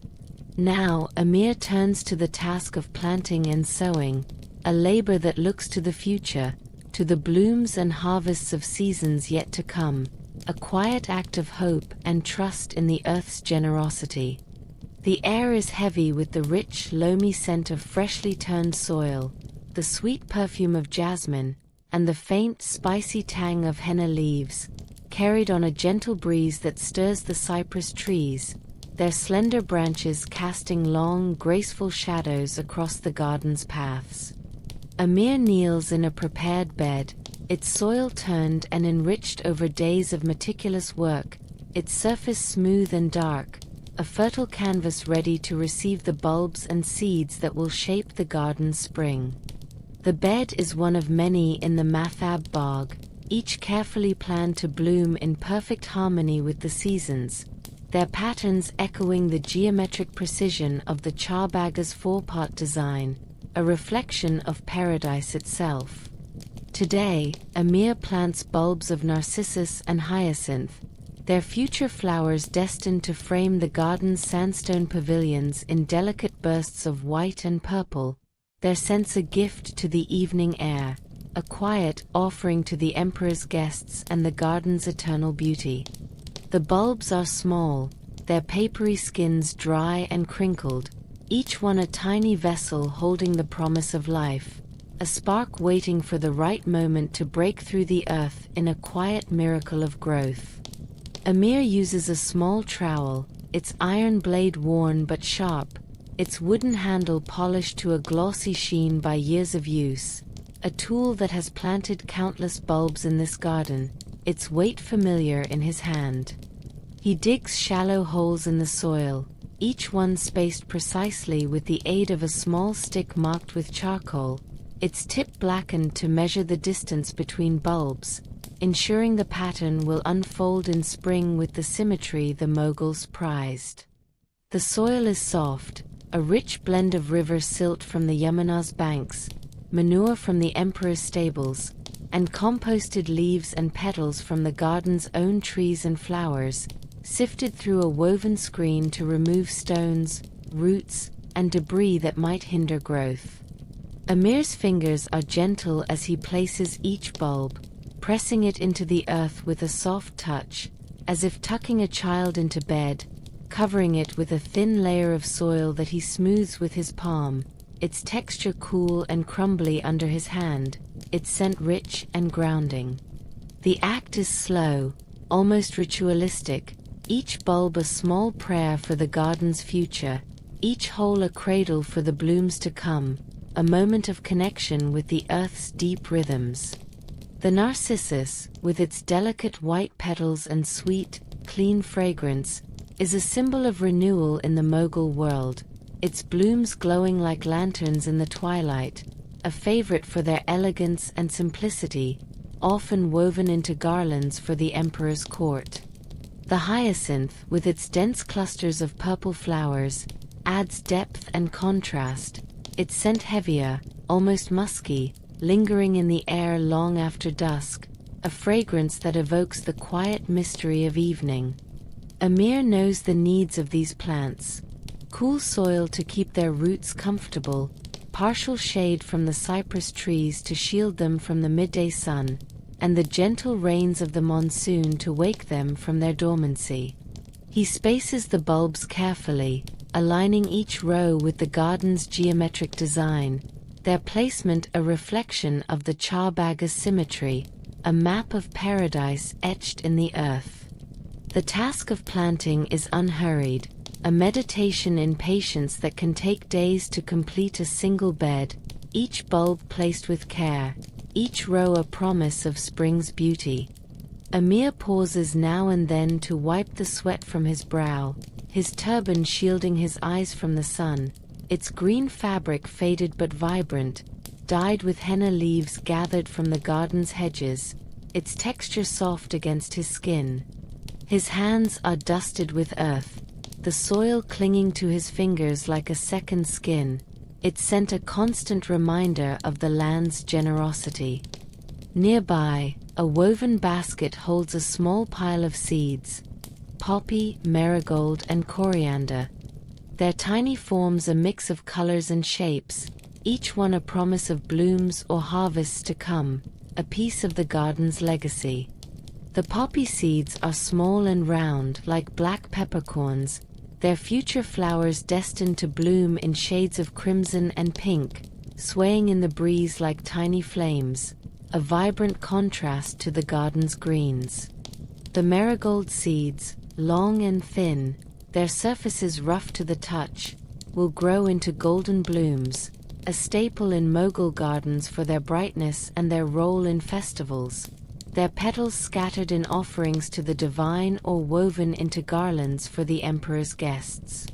Now Amir turns to the task of planting and sowing, a labor that looks to the future, to the blooms and harvests of seasons yet to come, a quiet act of hope and trust in the earth's generosity. The air is heavy with the rich, loamy scent of freshly turned soil, the sweet perfume of jasmine, and the faint, spicy tang of henna leaves, carried on a gentle breeze that stirs the cypress trees, their slender branches casting long, graceful shadows across the garden's paths. Amir kneels in a prepared bed, its soil turned and enriched over days of meticulous work, its surface smooth and dark, a fertile canvas ready to receive the bulbs and seeds that will shape the garden's spring. The bed is one of many in the Mathab Bagh, each carefully planned to bloom in perfect harmony with the seasons, their patterns echoing the geometric precision of the Charbagha's four-part design, a reflection of paradise itself. Today, Amir plants bulbs of narcissus and hyacinth, their future flowers destined to frame the garden's sandstone pavilions in delicate bursts of white and purple, their scents a gift to the evening air, a quiet offering to the emperor's guests and the garden's eternal beauty. The bulbs are small, their papery skins dry and crinkled, each one a tiny vessel holding the promise of life, a spark waiting for the right moment to break through the earth in a quiet miracle of growth. Amir uses a small trowel, its iron blade worn but sharp, its wooden handle polished to a glossy sheen by years of use, a tool that has planted countless bulbs in this garden, its weight familiar in his hand. He digs shallow holes in the soil, each one spaced precisely with the aid of a small stick marked with charcoal, its tip blackened to measure the distance between bulbs, ensuring the pattern will unfold in spring with the symmetry the Mughals prized. The soil is soft, a rich blend of river silt from the Yamuna's banks, manure from the emperor's stables, and composted leaves and petals from the garden's own trees and flowers, sifted through a woven screen to remove stones, roots, and debris that might hinder growth. Amir's fingers are gentle as he places each bulb, pressing it into the earth with a soft touch, as if tucking a child into bed, covering it with a thin layer of soil that he smooths with his palm, its texture cool and crumbly under his hand, its scent rich and grounding. The act is slow, almost ritualistic, each bulb a small prayer for the garden's future, each hole a cradle for the blooms to come, a moment of connection with the earth's deep rhythms. The narcissus, with its delicate white petals and sweet, clean fragrance, is a symbol of renewal in the Mughal world, its blooms glowing like lanterns in the twilight, a favorite for their elegance and simplicity, often woven into garlands for the emperor's court. The hyacinth, with its dense clusters of purple flowers, adds depth and contrast, its scent heavier, almost musky, lingering in the air long after dusk, a fragrance that evokes the quiet mystery of evening. Amir knows the needs of these plants: cool soil to keep their roots comfortable, partial shade from the cypress trees to shield them from the midday sun, and the gentle rains of the monsoon to wake them from their dormancy. He spaces the bulbs carefully, aligning each row with the garden's geometric design, their placement a reflection of the Charbagha's symmetry, a map of paradise etched in the earth. The task of planting is unhurried, a meditation in patience that can take days to complete a single bed, each bulb placed with care, each row a promise of spring's beauty. Amir pauses now and then to wipe the sweat from his brow, his turban shielding his eyes from the sun, its green fabric faded but vibrant, dyed with henna leaves gathered from the garden's hedges, its texture soft against his skin. His hands are dusted with earth, the soil clinging to his fingers like a second skin, its scent a constant reminder of the land's generosity. Nearby, a woven basket holds a small pile of seeds: poppy, marigold, and coriander. Their tiny forms a mix of colors and shapes, each one a promise of blooms or harvests to come, a piece of the garden's legacy. The poppy seeds are small and round like black peppercorns, their future flowers destined to bloom in shades of crimson and pink, swaying in the breeze like tiny flames, a vibrant contrast to the garden's greens. The marigold seeds, long and thin, their surfaces rough to the touch, will grow into golden blooms, a staple in Mughal gardens for their brightness and their role in festivals, their petals scattered in offerings to the divine or woven into garlands for the emperor's guests.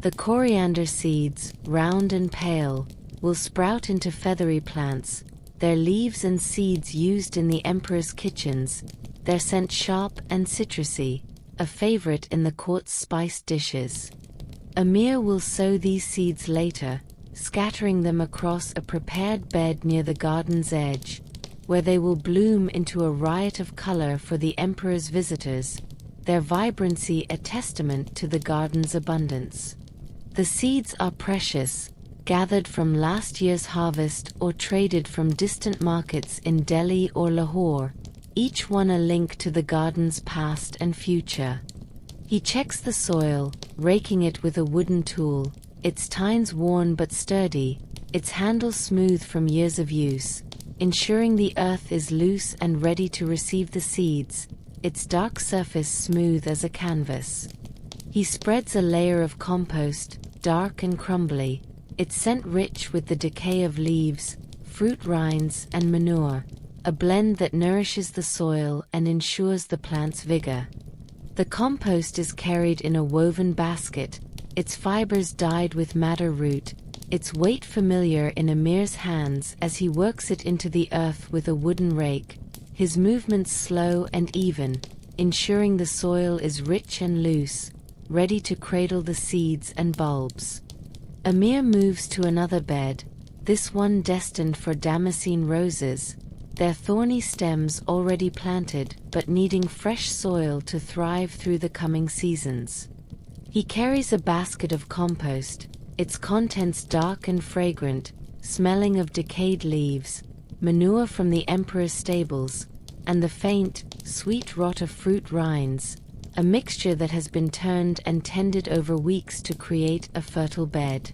The coriander seeds, round and pale, will sprout into feathery plants, their leaves and seeds used in the emperor's kitchens, their scent sharp and citrusy, a favorite in the court's spiced dishes. Amir will sow these seeds later, scattering them across a prepared bed near the garden's edge, where they will bloom into a riot of color for the emperor's visitors, their vibrancy a testament to the garden's abundance. The seeds are precious, gathered from last year's harvest or traded from distant markets in Delhi or Lahore, each one a link to the garden's past and future. He checks the soil, raking it with a wooden tool, its tines worn but sturdy, its handle smooth from years of use, ensuring the earth is loose and ready to receive the seeds, its dark surface smooth as a canvas. He spreads a layer of compost, dark and crumbly, its scent rich with the decay of leaves, fruit rinds, and manure, a blend that nourishes the soil and ensures the plant's vigor. The compost is carried in a woven basket, its fibers dyed with madder root, its weight familiar in Amir's hands as he works it into the earth with a wooden rake, his movements slow and even, ensuring the soil is rich and loose, ready to cradle the seeds and bulbs. Amir moves to another bed, this one destined for Damascene roses, their thorny stems already planted but needing fresh soil to thrive through the coming seasons. He carries a basket of compost, its contents dark and fragrant, smelling of decayed leaves, manure from the emperor's stables, and the faint, sweet rot of fruit rinds, a mixture that has been turned and tended over weeks to create a fertile bed.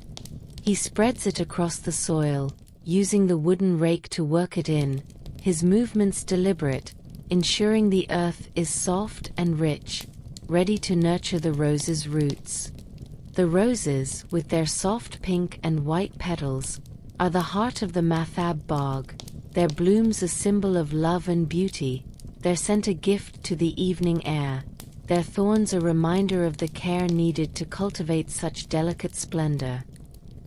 He spreads it across the soil, using the wooden rake to work it in, his movements deliberate, ensuring the earth is soft and rich, ready to nurture the rose's roots. The roses, with their soft pink and white petals, are the heart of the Mathab bog, their blooms a symbol of love and beauty, their scent a gift to the evening air, their thorns a reminder of the care needed to cultivate such delicate splendor.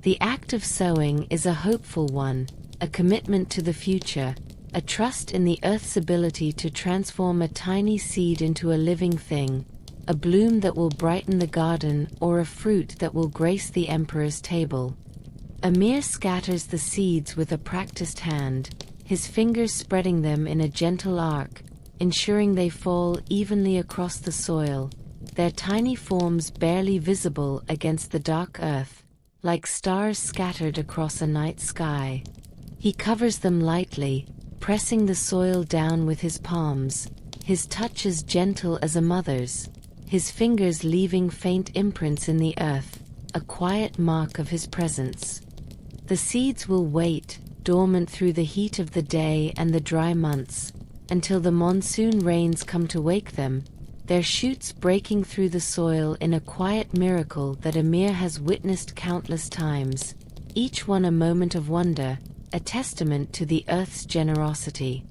The act of sowing is a hopeful one, a commitment to the future, a trust in the earth's ability to transform a tiny seed into a living thing, a bloom that will brighten the garden or a fruit that will grace the emperor's table. Amir scatters the seeds with a practiced hand, his fingers spreading them in a gentle arc, ensuring they fall evenly across the soil, their tiny forms barely visible against the dark earth, like stars scattered across a night sky. He covers them lightly, pressing the soil down with his palms, his touch as gentle as a mother's, his fingers leaving faint imprints in the earth, a quiet mark of his presence. The seeds will wait, dormant through the heat of the day and the dry months, until the monsoon rains come to wake them, their shoots breaking through the soil in a quiet miracle that Amir has witnessed countless times, each one a moment of wonder, a testament to the earth's generosity.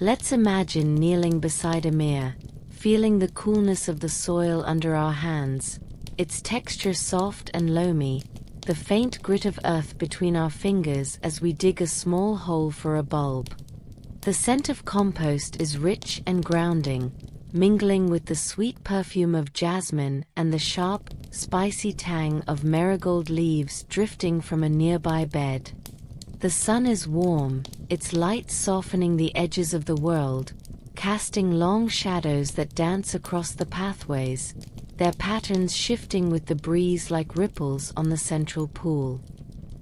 Let's imagine kneeling beside Amir, feeling the coolness of the soil under our hands, its texture soft and loamy, the faint grit of earth between our fingers as we dig a small hole for a bulb. The scent of compost is rich and grounding, mingling with the sweet perfume of jasmine and the sharp, spicy tang of marigold leaves drifting from a nearby bed. The sun is warm, its light softening the edges of the world, casting long shadows that dance across the pathways, their patterns shifting with the breeze like ripples on the central pool.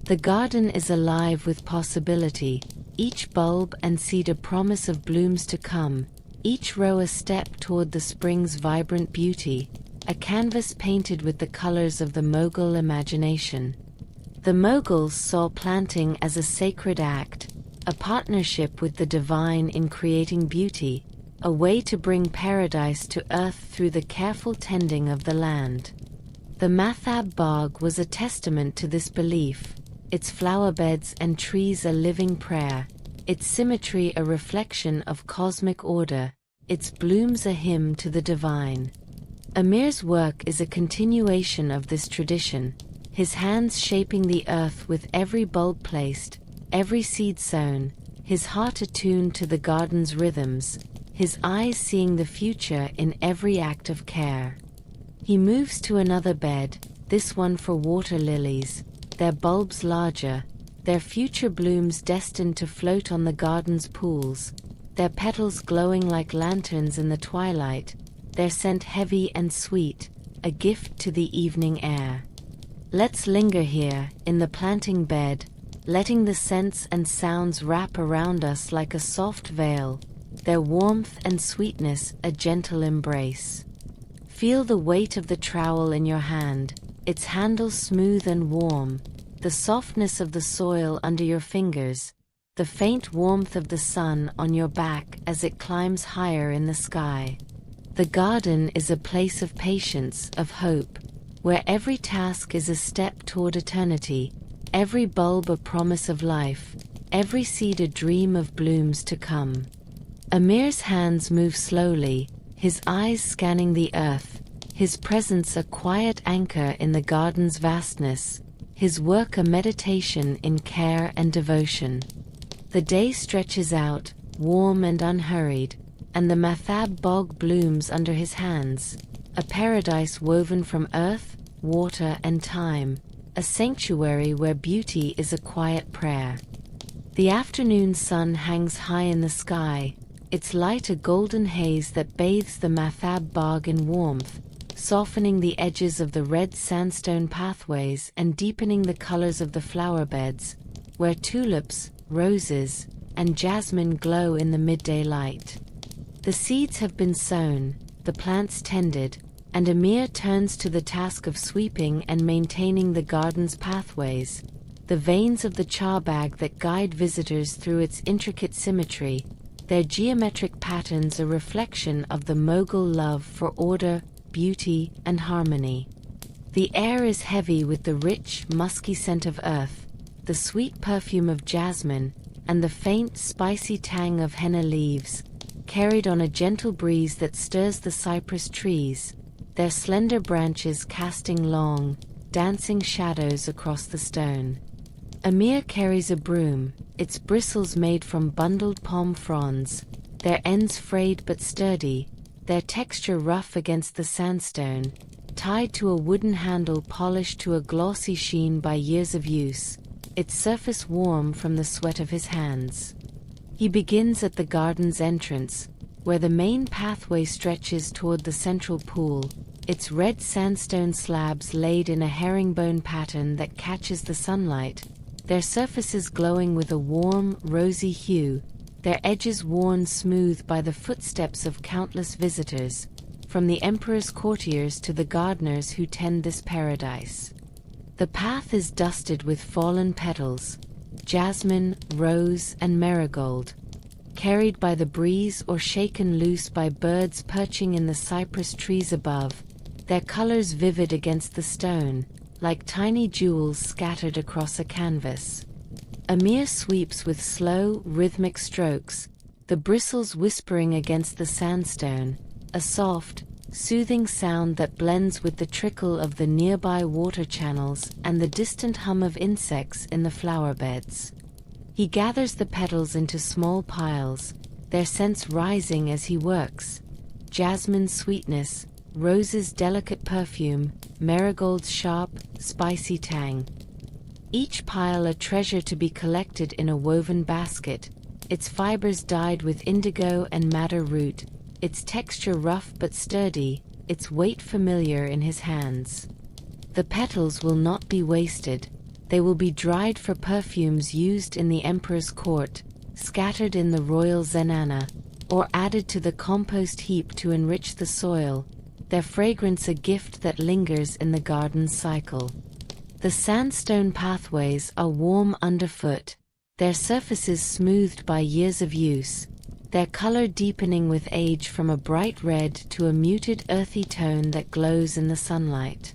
The garden is alive with possibility, each bulb and seed a promise of blooms to come, each row a step toward the spring's vibrant beauty, a canvas painted with the colors of the Mughal imagination. The Mughals saw planting as a sacred act, a partnership with the divine in creating beauty, a way to bring paradise to earth through the careful tending of the land. The Mathab bog was a testament to this belief, its flowerbeds and trees a living prayer, its symmetry a reflection of cosmic order, its blooms a hymn to the divine. Amir's work is a continuation of this tradition, his hands shaping the earth with every bulb placed, every seed sown, his heart attuned to the garden's rhythms, his eyes seeing the future in every act of care. He moves to another bed, this one for water lilies, their bulbs larger, their future blooms destined to float on the garden's pools, their petals glowing like lanterns in the twilight, their scent heavy and sweet, a gift to the evening air. Let's linger here, in the planting bed, letting the scents and sounds wrap around us like a soft veil, their warmth and sweetness a gentle embrace. Feel the weight of the trowel in your hand, its handle smooth and warm, the softness of the soil under your fingers, the faint warmth of the sun on your back as it climbs higher in the sky. The garden is a place of patience, of hope, where every task is a step toward eternity, every bulb a promise of life, every seed a dream of blooms to come. Amir's hands move slowly, his eyes scanning the earth, his presence a quiet anchor in the garden's vastness, his work a meditation in care and devotion. The day stretches out, warm and unhurried, and the Mathab bog blooms under his hands, a paradise woven from earth, water, and time, a sanctuary where beauty is a quiet prayer. The afternoon sun hangs high in the sky, its light a golden haze that bathes the Mathab bog in warmth, softening the edges of the red sandstone pathways and deepening the colors of the flower beds, where tulips, roses, and jasmine glow in the midday light. The seeds have been sown, the plants tended, and Amir turns to the task of sweeping and maintaining the garden's pathways, the veins of the charbagh that guide visitors through its intricate symmetry, their geometric patterns a reflection of the Mughal love for order, beauty, and harmony. The air is heavy with the rich, musky scent of earth, the sweet perfume of jasmine, and the faint, spicy tang of henna leaves, carried on a gentle breeze that stirs the cypress trees, their slender branches casting long, dancing shadows across the stone. Amir carries a broom, its bristles made from bundled palm fronds, their ends frayed but sturdy, their texture rough against the sandstone, tied to a wooden handle polished to a glossy sheen by years of use, its surface warm from the sweat of his hands. He begins at the garden's entrance, where the main pathway stretches toward the central pool, its red sandstone slabs laid in a herringbone pattern that catches the sunlight, their surfaces glowing with a warm, rosy hue, their edges worn smooth by the footsteps of countless visitors, from the emperor's courtiers to the gardeners who tend this paradise. The path is dusted with fallen petals, jasmine, rose, and marigold, carried by the breeze or shaken loose by birds perching in the cypress trees above, their colors vivid against the stone, like tiny jewels scattered across a canvas. Amir sweeps with slow, rhythmic strokes, the bristles whispering against the sandstone, a soft, soothing sound that blends with the trickle of the nearby water channels and the distant hum of insects in the flower beds. He gathers the petals into small piles, their scents rising as he works, jasmine's sweetness, rose's delicate perfume, marigold's sharp, spicy tang. Each pile a treasure to be collected in a woven basket, its fibers dyed with indigo and madder root, its texture rough but sturdy, its weight familiar in his hands. The petals will not be wasted. They will be dried for perfumes used in the emperor's court, scattered in the royal zenana, or added to the compost heap to enrich the soil, their fragrance a gift that lingers in the garden's cycle. The sandstone pathways are warm underfoot, their surfaces smoothed by years of use, their color deepening with age from a bright red to a muted earthy tone that glows in the sunlight.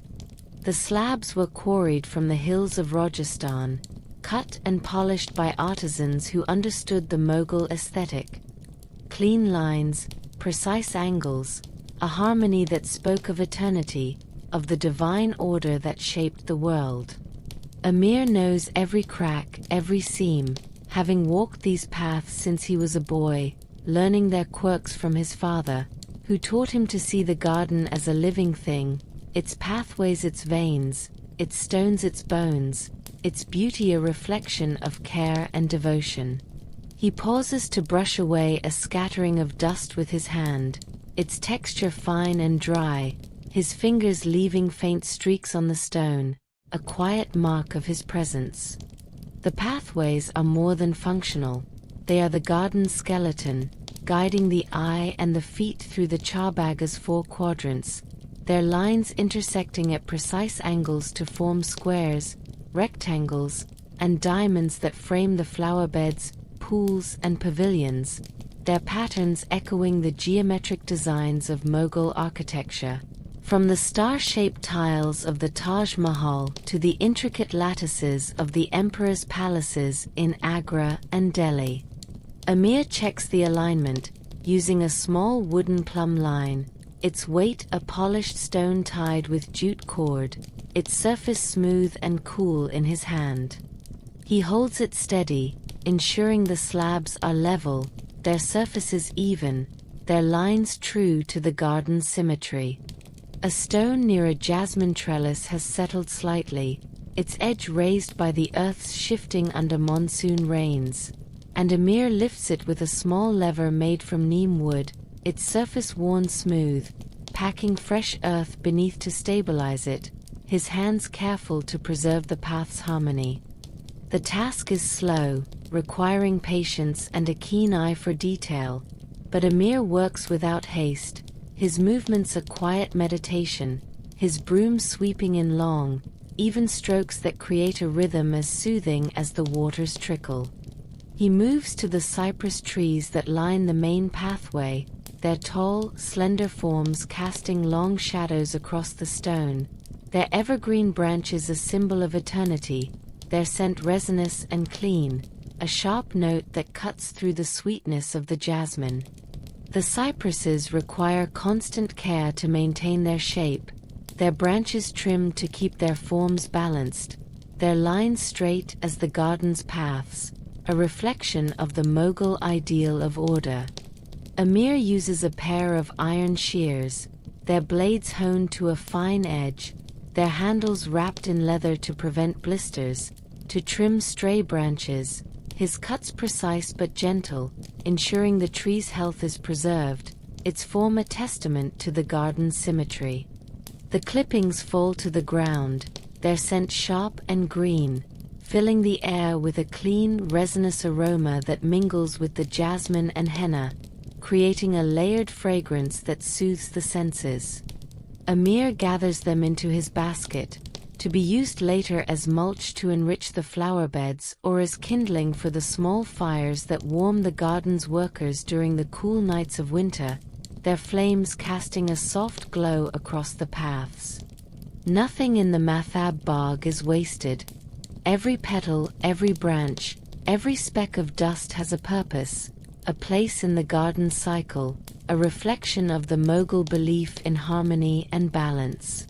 The slabs were quarried from the hills of Rajasthan, cut and polished by artisans who understood the Mughal aesthetic. Clean lines, precise angles, a harmony that spoke of eternity, of the divine order that shaped the world. Amir knows every crack, every seam, having walked these paths since he was a boy, learning their quirks from his father, who taught him to see the garden as a living thing, its pathways its veins, its stones its bones, its beauty a reflection of care and devotion. He pauses to brush away a scattering of dust with his hand, its texture fine and dry, his fingers leaving faint streaks on the stone, a quiet mark of his presence. The pathways are more than functional. They are the garden's skeleton, guiding the eye and the feet through the charbagha's 4 quadrants, their lines intersecting at precise angles to form squares, rectangles, and diamonds that frame the flower beds, pools, and pavilions, their patterns echoing the geometric designs of Mughal architecture. From the star-shaped tiles of the Taj Mahal to the intricate lattices of the emperor's palaces in Agra and Delhi. Amir checks the alignment, using a small wooden plumb line, its weight a polished stone tied with jute cord, its surface smooth and cool in his hand. He holds it steady, ensuring the slabs are level, their surfaces even, their lines true to the garden's symmetry. A stone near a jasmine trellis has settled slightly, its edge raised by the earth's shifting under monsoon rains, and Amir lifts it with a small lever made from neem wood, its surface worn smooth, packing fresh earth beneath to stabilize it, his hands careful to preserve the path's harmony. The task is slow, requiring patience and a keen eye for detail, but Amir works without haste, his movements a quiet meditation, his broom sweeping in long, even strokes that create a rhythm as soothing as the water's trickle. He moves to the cypress trees that line the main pathway, their tall, slender forms casting long shadows across the stone, their evergreen branches a symbol of eternity, their scent resinous and clean, a sharp note that cuts through the sweetness of the jasmine. The cypresses require constant care to maintain their shape, their branches trimmed to keep their forms balanced, their lines straight as the garden's paths, a reflection of the Mughal ideal of order. Amir uses a pair of iron shears, their blades honed to a fine edge, their handles wrapped in leather to prevent blisters, to trim stray branches, his cuts precise but gentle, ensuring the tree's health is preserved, its form a testament to the garden's symmetry. The clippings fall to the ground, their scent sharp and green, filling the air with a clean, resinous aroma that mingles with the jasmine and henna, creating a layered fragrance that soothes the senses. Amir gathers them into his basket, to be used later as mulch to enrich the flower beds or as kindling for the small fires that warm the garden's workers during the cool nights of winter, their flames casting a soft glow across the paths. Nothing in the Mathab bog is wasted. Every petal, every branch, every speck of dust has a purpose, a place in the garden cycle, a reflection of the Mughal belief in harmony and balance.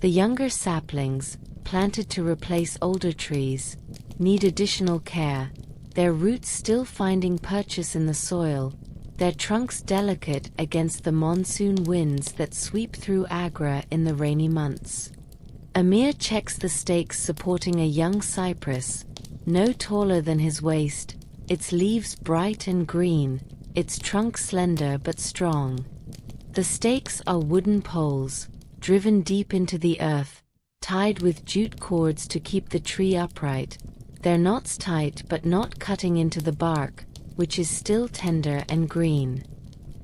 The younger saplings, planted to replace older trees, need additional care, their roots still finding purchase in the soil, their trunks delicate against the monsoon winds that sweep through Agra in the rainy months. Amir checks the stakes supporting a young cypress, no taller than his waist, its leaves bright and green, its trunk slender but strong. The stakes are wooden poles, driven deep into the earth, tied with jute cords to keep the tree upright, their knots tight but not cutting into the bark, which is still tender and green.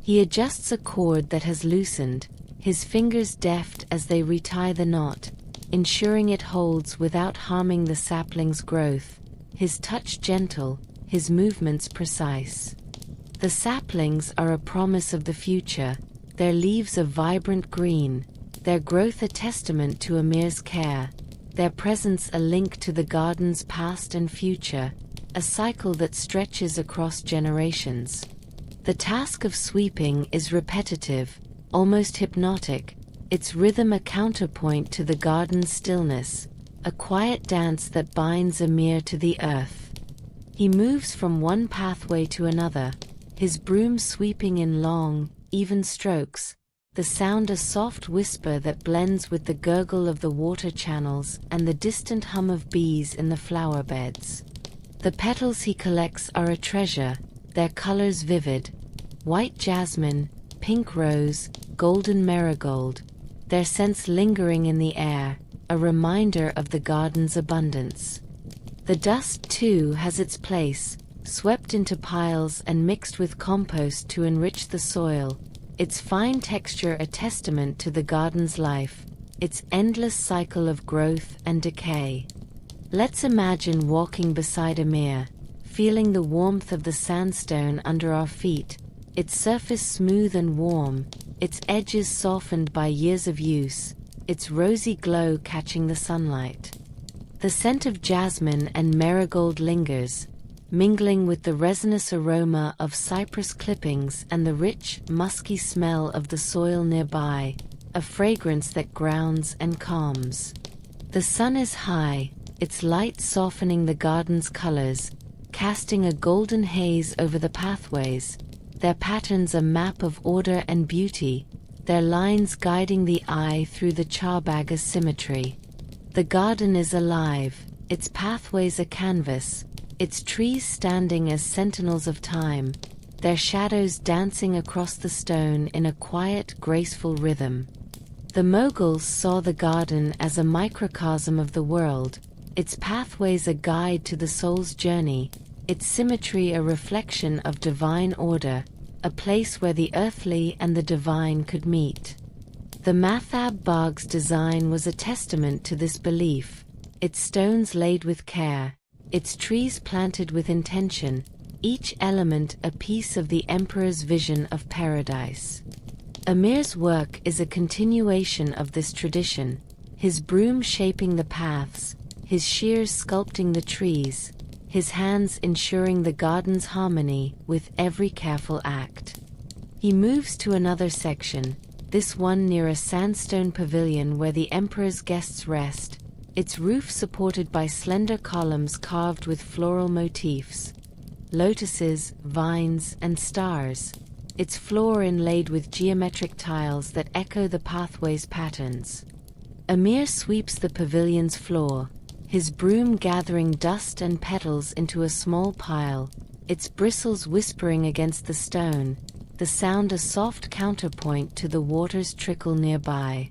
He adjusts a cord that has loosened, his fingers deft as they retie the knot, ensuring it holds without harming the sapling's growth, his touch gentle, his movements precise. The saplings are a promise of the future, their leaves a vibrant green, their growth a testament to Amir's care, their presence a link to the garden's past and future, a cycle that stretches across generations. The task of sweeping is repetitive, almost hypnotic, its rhythm a counterpoint to the garden's stillness, a quiet dance that binds Amir to the earth. He moves from one pathway to another, his broom sweeping in long, even strokes, the sound a soft whisper that blends with the gurgle of the water channels and the distant hum of bees in the flower beds. The petals he collects are a treasure, their colors vivid, white jasmine, pink rose, golden marigold, their scents lingering in the air, a reminder of the garden's abundance. The dust, too, has its place, swept into piles and mixed with compost to enrich the soil, its fine texture a testament to the garden's life, its endless cycle of growth and decay. Let's imagine walking beside Amir, feeling the warmth of the sandstone under our feet, its surface smooth and warm, its edges softened by years of use, its rosy glow catching the sunlight. The scent of jasmine and marigold lingers, mingling with the resinous aroma of cypress clippings and the rich, musky smell of the soil nearby, a fragrance that grounds and calms. The sun is high, its light softening the garden's colors, casting a golden haze over the pathways, their patterns a map of order and beauty, their lines guiding the eye through the Charbagha's symmetry. The garden is alive, its pathways a canvas, its trees standing as sentinels of time, their shadows dancing across the stone in a quiet, graceful rhythm. The Mughals saw the garden as a microcosm of the world, its pathways a guide to the soul's journey, its symmetry a reflection of divine order, a place where the earthly and the divine could meet. The Mathab Bagh's design was a testament to this belief, its stones laid with care, its trees planted with intention, each element a piece of the emperor's vision of paradise. Amir's work is a continuation of this tradition, his broom shaping the paths, his shears sculpting the trees, his hands ensuring the garden's harmony with every careful act. He moves to another section, this one near a sandstone pavilion where the emperor's guests rest, its roof supported by slender columns carved with floral motifs, lotuses, vines, and stars, its floor inlaid with geometric tiles that echo the pathway's patterns. Amir sweeps the pavilion's floor, his broom gathering dust and petals into a small pile, its bristles whispering against the stone, the sound a soft counterpoint to the water's trickle nearby.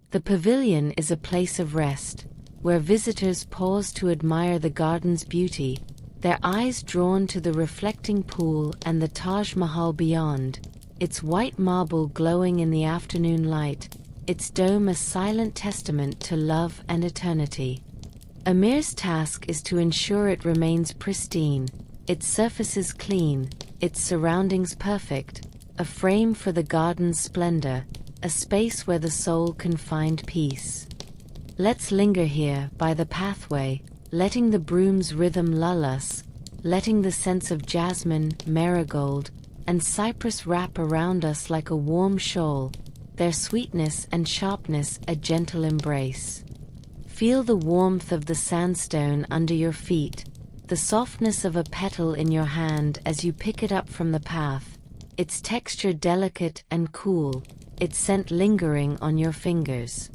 The pavilion is a place of rest, where visitors pause to admire the garden's beauty, their eyes drawn to the reflecting pool and the Taj Mahal beyond, its white marble glowing in the afternoon light, its dome a silent testament to love and eternity. Amir's task is to ensure it remains pristine, its surfaces clean, its surroundings perfect, a frame for the garden's splendor, a space where the soul can find peace. Let's linger here, by the pathway, letting the broom's rhythm lull us, letting the scents of jasmine, marigold, and cypress wrap around us like a warm shawl, their sweetness and sharpness a gentle embrace. Feel the warmth of the sandstone under your feet, the softness of a petal in your hand as you pick it up from the path, its texture delicate and cool, its scent lingering on your fingers.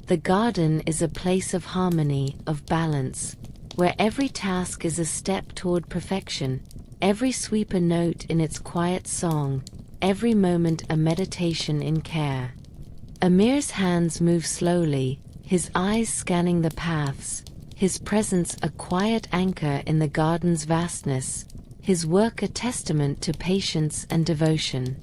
The garden is a place of harmony, of balance, where every task is a step toward perfection, every sweep a note in its quiet song, every moment a meditation in care. Amir's hands move slowly, his eyes scanning the paths, his presence a quiet anchor in the garden's vastness, his work a testament to patience and devotion.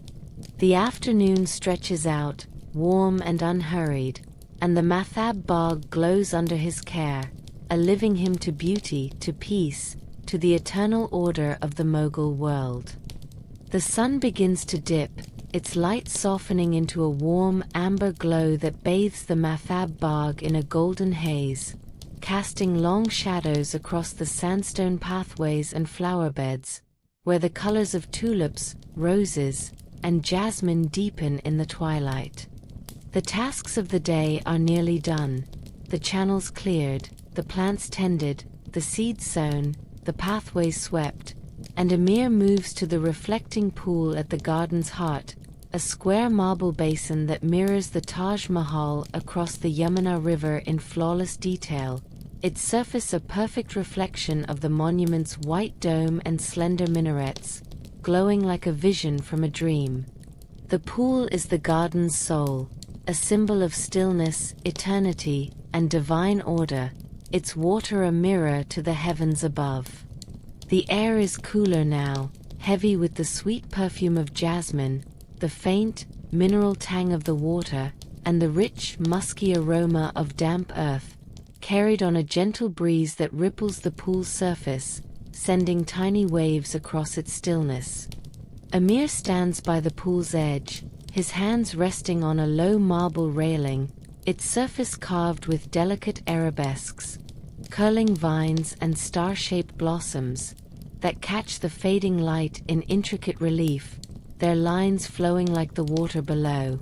The afternoon stretches out, warm and unhurried, and the Mathab Bagh glows under his care, a living hymn to beauty, to peace, to the eternal order of the Mughal world. The sun begins to dip, its light softening into a warm amber glow that bathes the Mathab Bagh in a golden haze, casting long shadows across the sandstone pathways and flower beds, where the colors of tulips, roses, and jasmine deepen in the twilight. The tasks of the day are nearly done, the channels cleared, the plants tended, the seeds sown, the pathways swept, and Amir moves to the reflecting pool at the garden's heart, a square marble basin that mirrors the Taj Mahal across the Yamuna River in flawless detail, its surface a perfect reflection of the monument's white dome and slender minarets, glowing like a vision from a dream. The pool is the garden's soul, a symbol of stillness, eternity, and divine order, its water a mirror to the heavens above. The air is cooler now, heavy with the sweet perfume of jasmine, the faint, mineral tang of the water, and the rich, musky aroma of damp earth, carried on a gentle breeze that ripples the pool's surface, sending tiny waves across its stillness. Amir stands by the pool's edge, his hands resting on a low marble railing, its surface carved with delicate arabesques, curling vines and star-shaped blossoms that catch the fading light in intricate relief, their lines flowing like the water below.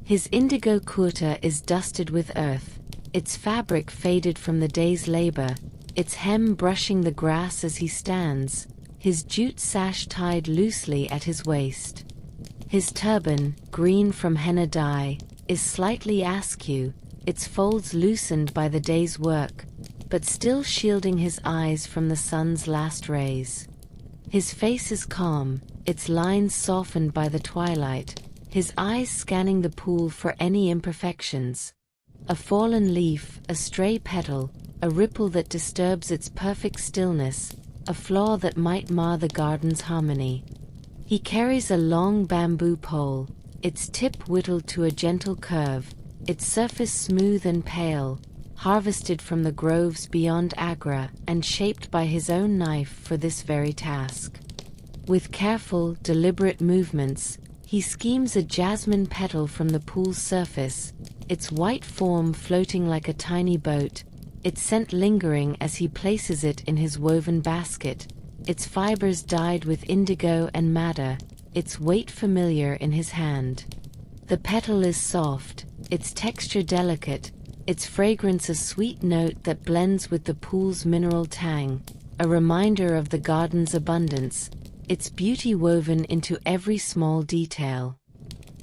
His indigo kurta is dusted with earth, its fabric faded from the day's labor, its hem brushing the grass as he stands, his jute sash tied loosely at his waist. His turban, green from henna dye, is slightly askew, its folds loosened by the day's work, but still shielding his eyes from the sun's last rays. His face is calm, its lines softened by the twilight, his eyes scanning the pool for any imperfections. A fallen leaf, a stray petal, a ripple that disturbs its perfect stillness, a flaw that might mar the garden's harmony. He carries a long bamboo pole, its tip whittled to a gentle curve, its surface smooth and pale, harvested from the groves beyond Agra and shaped by his own knife for this very task. With careful, deliberate movements, he schemes a jasmine petal from the pool's surface, its white form floating like a tiny boat, its scent lingering as he places it in his woven basket, its fibers dyed with indigo and madder, its weight familiar in his hand. The petal is soft, its texture delicate, its fragrance a sweet note that blends with the pool's mineral tang, a reminder of the garden's abundance, its beauty woven into every small detail.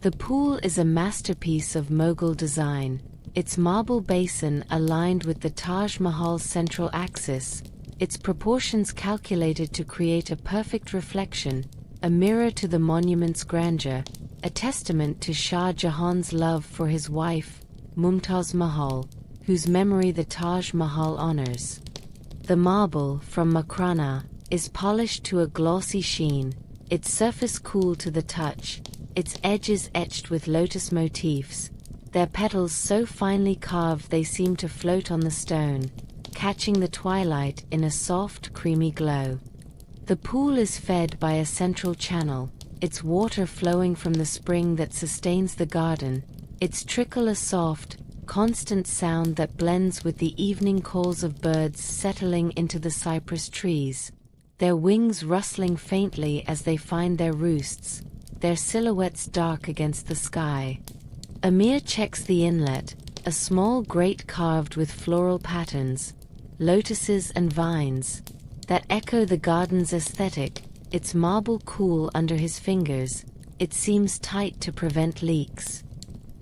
The pool is a masterpiece of Mughal design, its marble basin aligned with the Taj Mahal's central axis, its proportions calculated to create a perfect reflection, a mirror to the monument's grandeur, a testament to Shah Jahan's love for his wife, Mumtaz Mahal, whose memory the Taj Mahal honors. The marble, from Makrana, is polished to a glossy sheen, its surface cool to the touch, its edges etched with lotus motifs, their petals so finely carved they seem to float on the stone, catching the twilight in a soft, creamy glow. The pool is fed by a central channel, its water flowing from the spring that sustains the garden, its trickle a soft, constant sound that blends with the evening calls of birds settling into the cypress trees, their wings rustling faintly as they find their roosts, their silhouettes dark against the sky. Amir checks the inlet, a small grate carved with floral patterns, lotuses and vines, that echo the garden's aesthetic, its marble cool under his fingers, it seems tight to prevent leaks.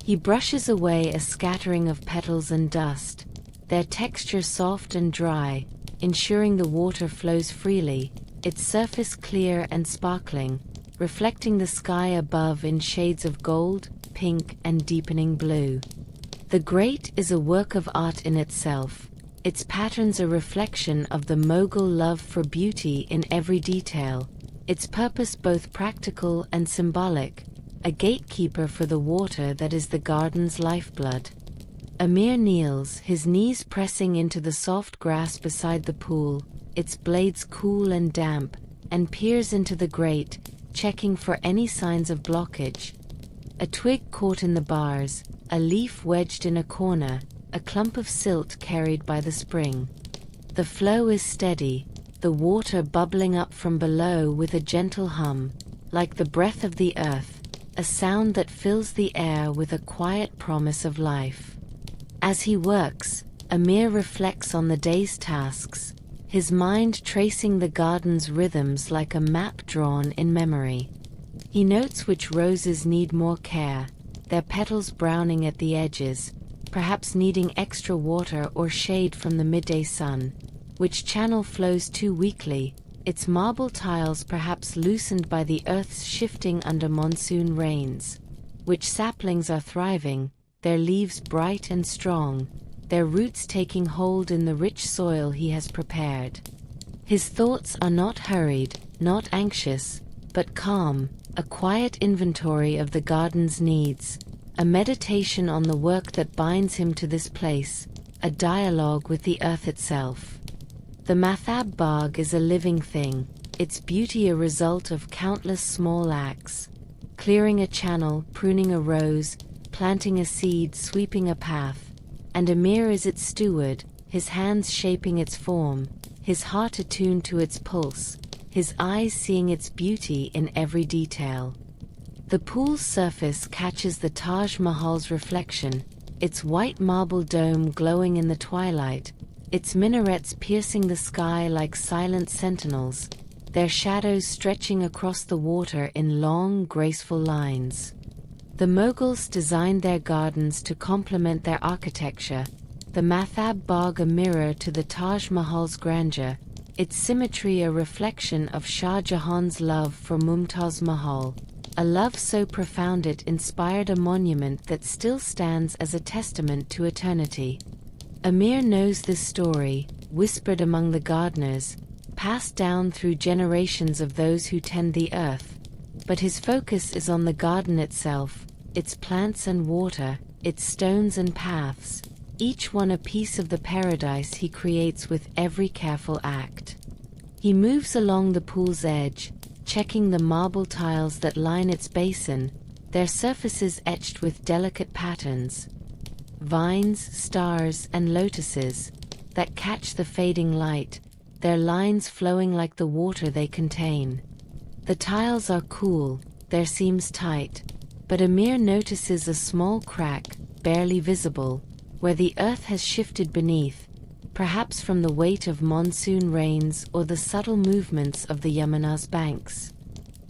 He brushes away a scattering of petals and dust, their texture soft and dry, ensuring the water flows freely, its surface clear and sparkling, reflecting the sky above in shades of gold, pink, and deepening blue. The grate is a work of art in itself, its patterns a reflection of the Mughal love for beauty in every detail, its purpose both practical and symbolic, a gatekeeper for the water that is the garden's lifeblood. Amir kneels, his knees pressing into the soft grass beside the pool, its blades cool and damp, and peers into the grate, checking for any signs of blockage. A twig caught in the bars, a leaf wedged in a corner, a clump of silt carried by the spring. The flow is steady, the water bubbling up from below with a gentle hum, like the breath of the earth, a sound that fills the air with a quiet promise of life. As he works, Amir reflects on the day's tasks, his mind tracing the garden's rhythms like a map drawn in memory. He notes which roses need more care, their petals browning at the edges, perhaps needing extra water or shade from the midday sun, which channel flows too weakly, its marble tiles perhaps loosened by the earth's shifting under monsoon rains, which saplings are thriving, their leaves bright and strong, their roots taking hold in the rich soil he has prepared. His thoughts are not hurried, not anxious, but calm, a quiet inventory of the garden's needs, a meditation on the work that binds him to this place, a dialogue with the earth itself. The Mathab Bagh is a living thing, its beauty a result of countless small acts, clearing a channel, pruning a rose, planting a seed, sweeping a path, and Amir is its steward, his hands shaping its form, his heart attuned to its pulse, his eyes seeing its beauty in every detail. The pool's surface catches the Taj Mahal's reflection, its white marble dome glowing in the twilight, its minarets piercing the sky like silent sentinels, their shadows stretching across the water in long, graceful lines. The Mughals designed their gardens to complement their architecture, the Mathab Bagh a mirror to the Taj Mahal's grandeur, its symmetry a reflection of Shah Jahan's love for Mumtaz Mahal, a love so profound it inspired a monument that still stands as a testament to eternity. Amir knows this story, whispered among the gardeners, passed down through generations of those who tend the earth, but his focus is on the garden itself, its plants and water, its stones and paths, each one a piece of the paradise he creates with every careful act. He moves along the pool's edge, checking the marble tiles that line its basin, their surfaces etched with delicate patterns. Vines, stars, and lotuses that catch the fading light, their lines flowing like the water they contain. The tiles are cool, their seams tight, but Amir notices a small crack, barely visible, where the earth has shifted beneath, perhaps from the weight of monsoon rains or the subtle movements of the Yamuna's banks.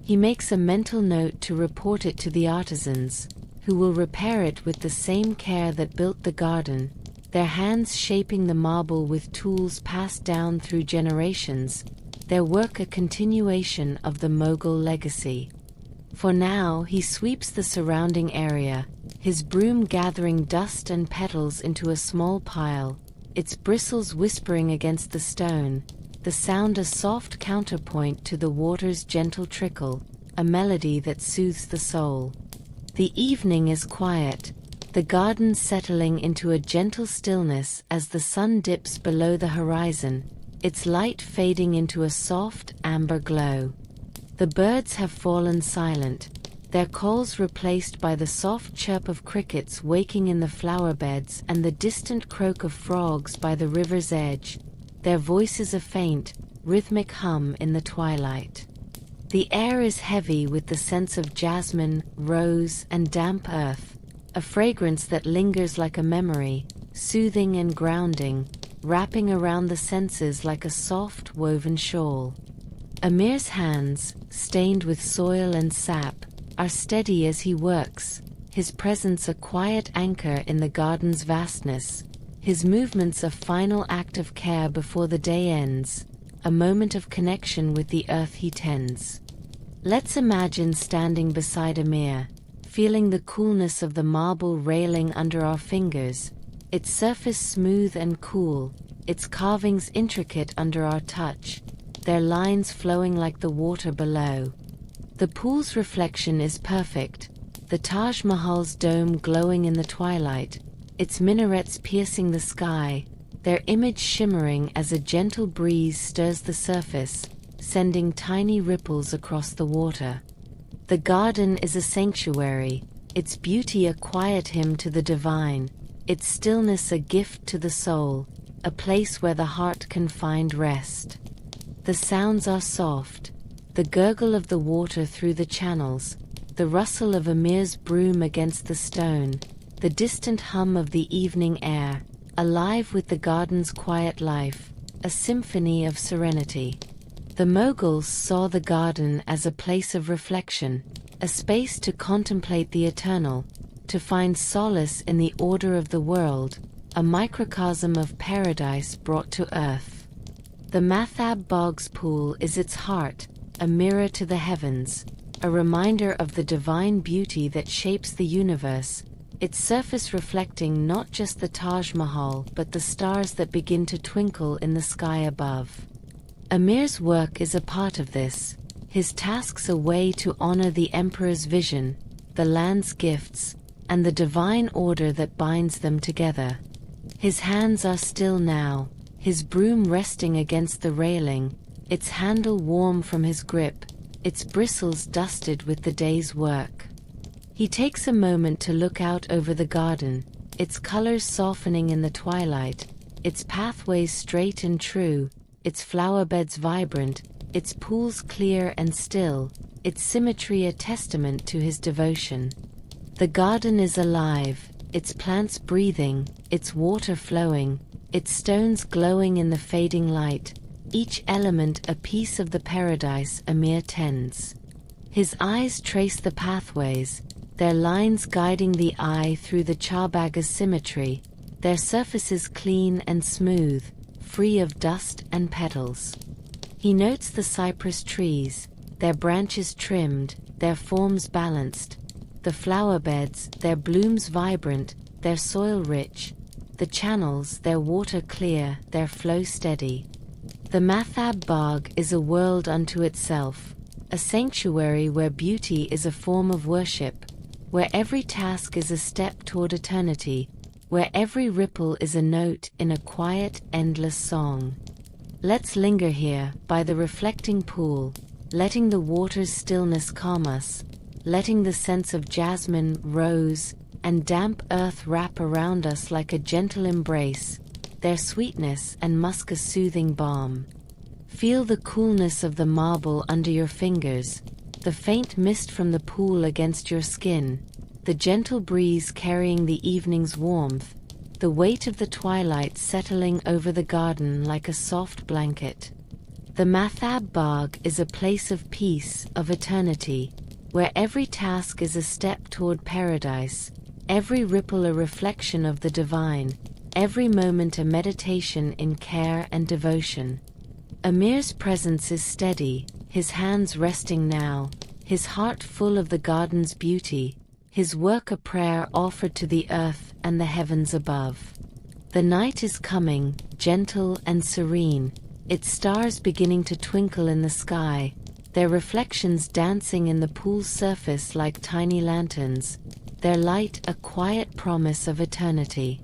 He makes a mental note to report it to the artisans, who will repair it with the same care that built the garden, their hands shaping the marble with tools passed down through generations, their work a continuation of the Mughal legacy. For now he sweeps the surrounding area, his broom gathering dust and petals into a small pile, its bristles whispering against the stone, the sound a soft counterpoint to the water's gentle trickle, a melody that soothes the soul. The evening is quiet, the garden settling into a gentle stillness as the sun dips below the horizon, its light fading into a soft, amber glow. The birds have fallen silent, their calls replaced by the soft chirp of crickets waking in the flower beds and the distant croak of frogs by the river's edge, their voices a faint, rhythmic hum in the twilight. The air is heavy with the scents of jasmine, rose, and damp earth, a fragrance that lingers like a memory, soothing and grounding, wrapping around the senses like a soft, woven shawl. Amir's hands, stained with soil and sap, are steady as he works, his presence a quiet anchor in the garden's vastness, his movements a final act of care before the day ends, a moment of connection with the earth he tends. Let's imagine standing beside Amir, feeling the coolness of the marble railing under our fingers, its surface smooth and cool, its carvings intricate under our touch, their lines flowing like the water below. The pool's reflection is perfect, the Taj Mahal's dome glowing in the twilight, its minarets piercing the sky, their image shimmering as a gentle breeze stirs the surface, sending tiny ripples across the water. The garden is a sanctuary, its beauty a quiet hymn to the divine, its stillness a gift to the soul, a place where the heart can find rest. The sounds are soft, the gurgle of the water through the channels, the rustle of Amir's broom against the stone, the distant hum of the evening air, alive with the garden's quiet life, a symphony of serenity. The Mughals saw the garden as a place of reflection, a space to contemplate the eternal, to find solace in the order of the world, a microcosm of paradise brought to earth. The Mathab Bagh's pool is its heart, a mirror to the heavens, a reminder of the divine beauty that shapes the universe, its surface reflecting not just the Taj Mahal but the stars that begin to twinkle in the sky above. Amir's work is a part of this, his tasks a way to honor the emperor's vision, the land's gifts, and the divine order that binds them together. His hands are still now, his broom resting against the railing, its handle warm from his grip, its bristles dusted with the day's work. He takes a moment to look out over the garden, its colors softening in the twilight, its pathways straight and true, its flower beds vibrant, its pools clear and still, its symmetry a testament to his devotion. The garden is alive, its plants breathing, its water flowing, its stones glowing in the fading light, each element a piece of the paradise Amir tends. His eyes trace the pathways, their lines guiding the eye through the Charbagha's symmetry, their surfaces clean and smooth, free of dust and petals. He notes the cypress trees, their branches trimmed, their forms balanced, the flower beds, their blooms vibrant, their soil rich, the channels, their water clear, their flow steady. The Mathab Bagh is a world unto itself, a sanctuary where beauty is a form of worship, where every task is a step toward eternity, where every ripple is a note in a quiet, endless song. Let's linger here, by the reflecting pool, letting the water's stillness calm us, letting the scents of jasmine, rose, and damp earth wrap around us like a gentle embrace, their sweetness and musk a soothing balm. Feel the coolness of the marble under your fingers, the faint mist from the pool against your skin, the gentle breeze carrying the evening's warmth, the weight of the twilight settling over the garden like a soft blanket. The Mathab Bagh is a place of peace, of eternity, where every task is a step toward paradise, every ripple a reflection of the divine, every moment a meditation in care and devotion. Amir's presence is steady, his hands resting now, his heart full of the garden's beauty, his work a prayer offered to the earth and the heavens above. The night is coming, gentle and serene, its stars beginning to twinkle in the sky, their reflections dancing in the pool's surface like tiny lanterns, their light a quiet promise of eternity.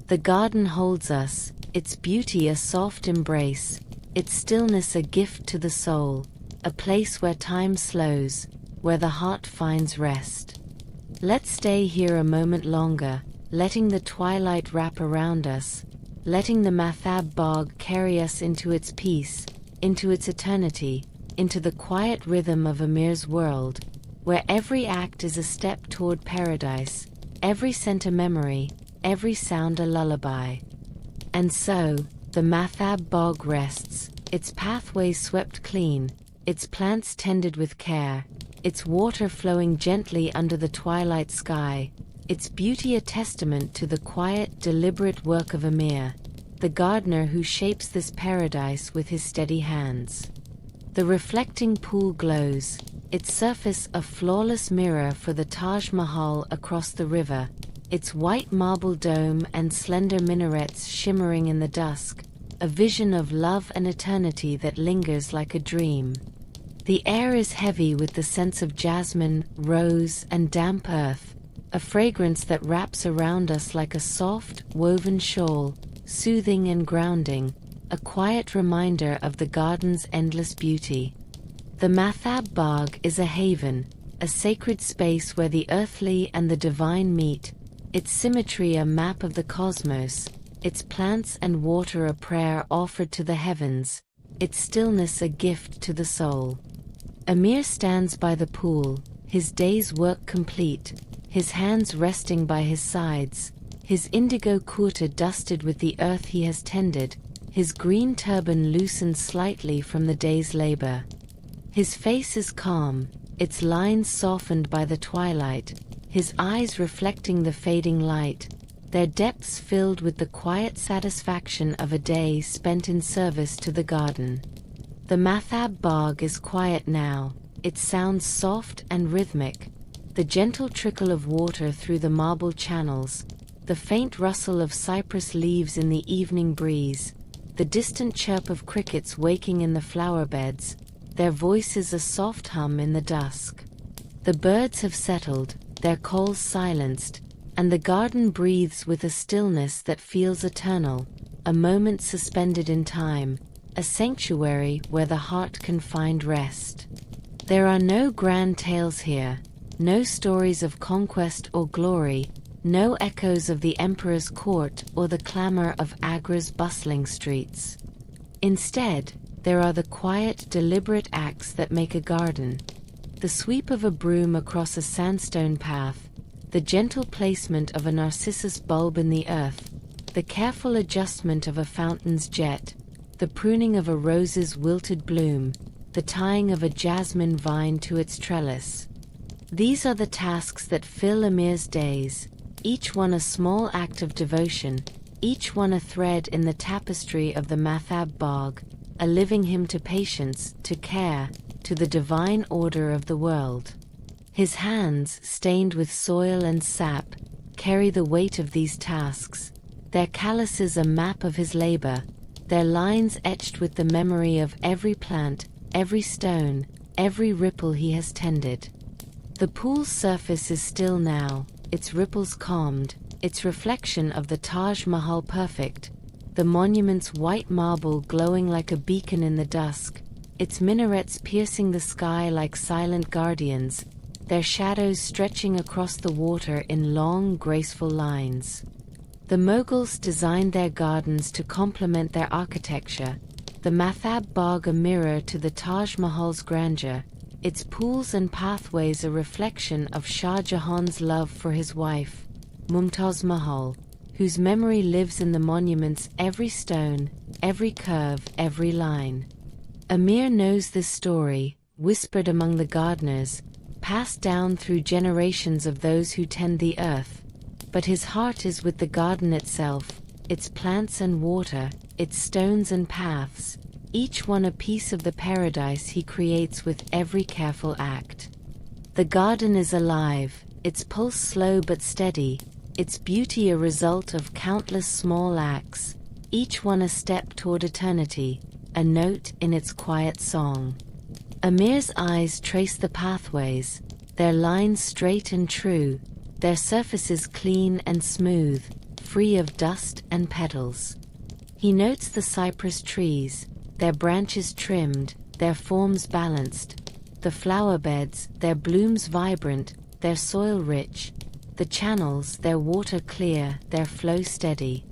The garden holds us, its beauty a soft embrace, its stillness a gift to the soul, a place where time slows, where the heart finds rest. Let's stay here a moment longer, letting the twilight wrap around us, letting the Mathab Bagh carry us into its peace, into its eternity, into the quiet rhythm of Amir's world, where every act is a step toward paradise, every scent a memory, every sound a lullaby. And so, the Mathab Bagh rests, its pathways swept clean, its plants tended with care, its water flowing gently under the twilight sky, its beauty a testament to the quiet, deliberate work of Amir, the gardener who shapes this paradise with his steady hands. The reflecting pool glows, its surface a flawless mirror for the Taj Mahal across the river, its white marble dome and slender minarets shimmering in the dusk, a vision of love and eternity that lingers like a dream. The air is heavy with the scents of jasmine, rose, and damp earth, a fragrance that wraps around us like a soft, woven shawl, soothing and grounding, a quiet reminder of the garden's endless beauty. The Mathab Bagh is a haven, a sacred space where the earthly and the divine meet, its symmetry a map of the cosmos, its plants and water a prayer offered to the heavens, its stillness a gift to the soul. Amir stands by the pool, his day's work complete, his hands resting by his sides, his indigo kurta dusted with the earth he has tended, his green turban loosened slightly from the day's labor. His face is calm, its lines softened by the twilight, his eyes reflecting the fading light, their depths filled with the quiet satisfaction of a day spent in service to the garden. The Mathab Bagh is quiet now, its sounds soft and rhythmic, the gentle trickle of water through the marble channels, the faint rustle of cypress leaves in the evening breeze, the distant chirp of crickets waking in the flower beds, their voices a soft hum in the dusk. The birds have settled, their calls silenced, and the garden breathes with a stillness that feels eternal, a moment suspended in time, a sanctuary where the heart can find rest. There are no grand tales here, no stories of conquest or glory, no echoes of the emperor's court or the clamor of Agra's bustling streets. Instead, there are the quiet, deliberate acts that make a garden. The sweep of a broom across a sandstone path, the gentle placement of a narcissus bulb in the earth, the careful adjustment of a fountain's jet, the pruning of a rose's wilted bloom, the tying of a jasmine vine to its trellis. These are the tasks that fill Amir's days, each one a small act of devotion, each one a thread in the tapestry of the Mathab Bog, a living hymn to patience, to care, to the divine order of the world. His hands, stained with soil and sap, carry the weight of these tasks, their calluses a map of his labor, their lines etched with the memory of every plant, every stone, every ripple he has tended. The pool's surface is still now, its ripples calmed, its reflection of the Taj Mahal perfect, the monument's white marble glowing like a beacon in the dusk, its minarets piercing the sky like silent guardians, their shadows stretching across the water in long, graceful lines. The Mughals designed their gardens to complement their architecture, the Mathab Bog a mirror to the Taj Mahal's grandeur, its pools and pathways a reflection of Shah Jahan's love for his wife, Mumtaz Mahal, whose memory lives in the monument's every stone, every curve, every line. Amir knows this story, whispered among the gardeners, passed down through generations of those who tend the earth, but his heart is with the garden itself, its plants and water, its stones and paths, each one a piece of the paradise he creates with every careful act. The garden is alive, its pulse slow but steady, its beauty a result of countless small acts, each one a step toward eternity, a note in its quiet song. Amir's eyes trace the pathways, their lines straight and true, their surfaces clean and smooth, free of dust and petals. He notes the cypress trees, their branches trimmed, their forms balanced, the flower beds, their blooms vibrant, their soil rich, the channels, their water clear, their flow steady.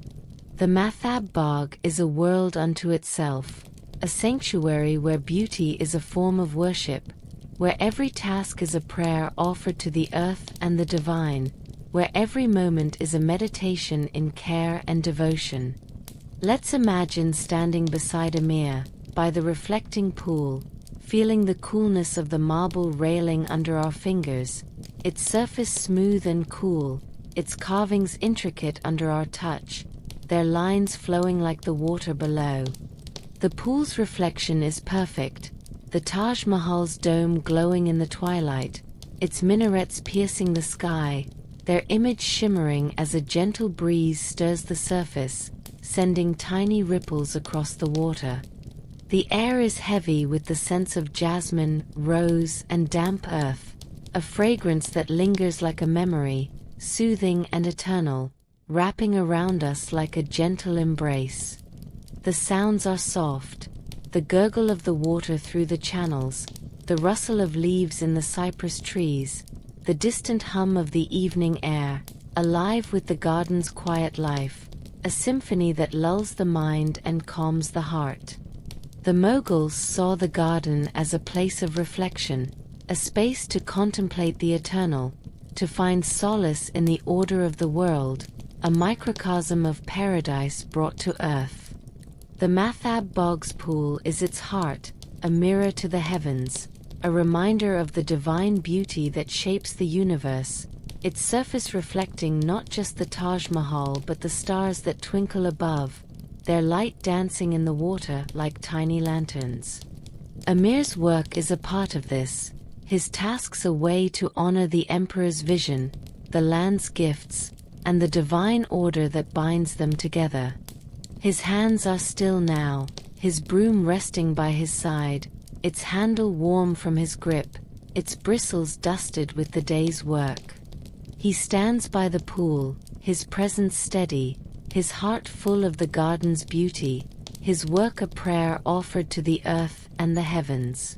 The Mathab Bog is a world unto itself, a sanctuary where beauty is a form of worship, where every task is a prayer offered to the earth and the divine, where every moment is a meditation in care and devotion. Let's imagine standing beside Amir, by the reflecting pool, feeling the coolness of the marble railing under our fingers, its surface smooth and cool, its carvings intricate under our touch, their lines flowing like the water below. The pool's reflection is perfect, the Taj Mahal's dome glowing in the twilight, its minarets piercing the sky, their image shimmering as a gentle breeze stirs the surface, sending tiny ripples across the water. The air is heavy with the sense of jasmine, rose, and damp earth, a fragrance that lingers like a memory, soothing and eternal, wrapping around us like a gentle embrace. The sounds are soft, the gurgle of the water through the channels, the rustle of leaves in the cypress trees, the distant hum of the evening air, alive with the garden's quiet life, a symphony that lulls the mind and calms the heart. The Mughals saw the garden as a place of reflection, a space to contemplate the eternal, to find solace in the order of the world, a microcosm of paradise brought to earth. The Mathab Bog's pool is its heart, a mirror to the heavens, a reminder of the divine beauty that shapes the universe, its surface reflecting not just the Taj Mahal but the stars that twinkle above, their light dancing in the water like tiny lanterns. Amir's work is a part of this, his tasks a way to honor the emperor's vision, the land's gifts, and the divine order that binds them together. His hands are still now, his broom resting by his side, its handle warm from his grip, its bristles dusted with the day's work. He stands by the pool, his presence steady, his heart full of the garden's beauty, his work a prayer offered to the earth and the heavens.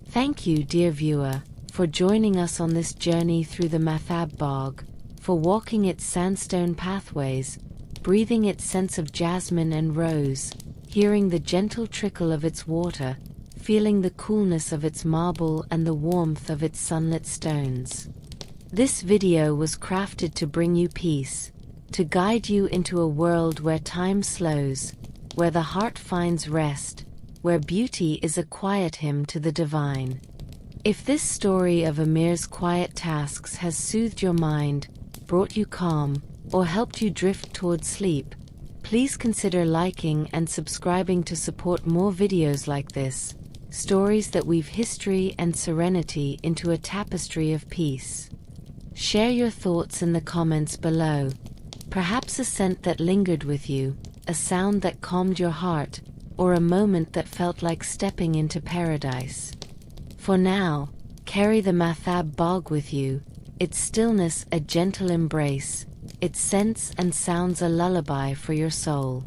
Thank you, dear viewer, for joining us on this journey through the Mathab Bog, for walking its sandstone pathways, breathing its scents of jasmine and rose, hearing the gentle trickle of its water, feeling the coolness of its marble and the warmth of its sunlit stones. This video was crafted to bring you peace, to guide you into a world where time slows, where the heart finds rest, where beauty is a quiet hymn to the divine. If this story of Amir's quiet tasks has soothed your mind, brought you calm, or helped you drift toward sleep, please consider liking and subscribing to support more videos like this, stories that weave history and serenity into a tapestry of peace. Share your thoughts in the comments below. Perhaps a scent that lingered with you, a sound that calmed your heart, or a moment that felt like stepping into paradise. For now, carry the Mathab bog with you, its stillness a gentle embrace, its scents and sounds a lullaby for your soul.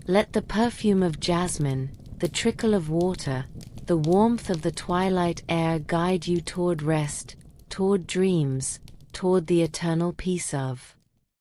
Let the perfume of jasmine, the trickle of water, the warmth of the twilight air guide you toward rest, toward dreams, toward the eternal peace of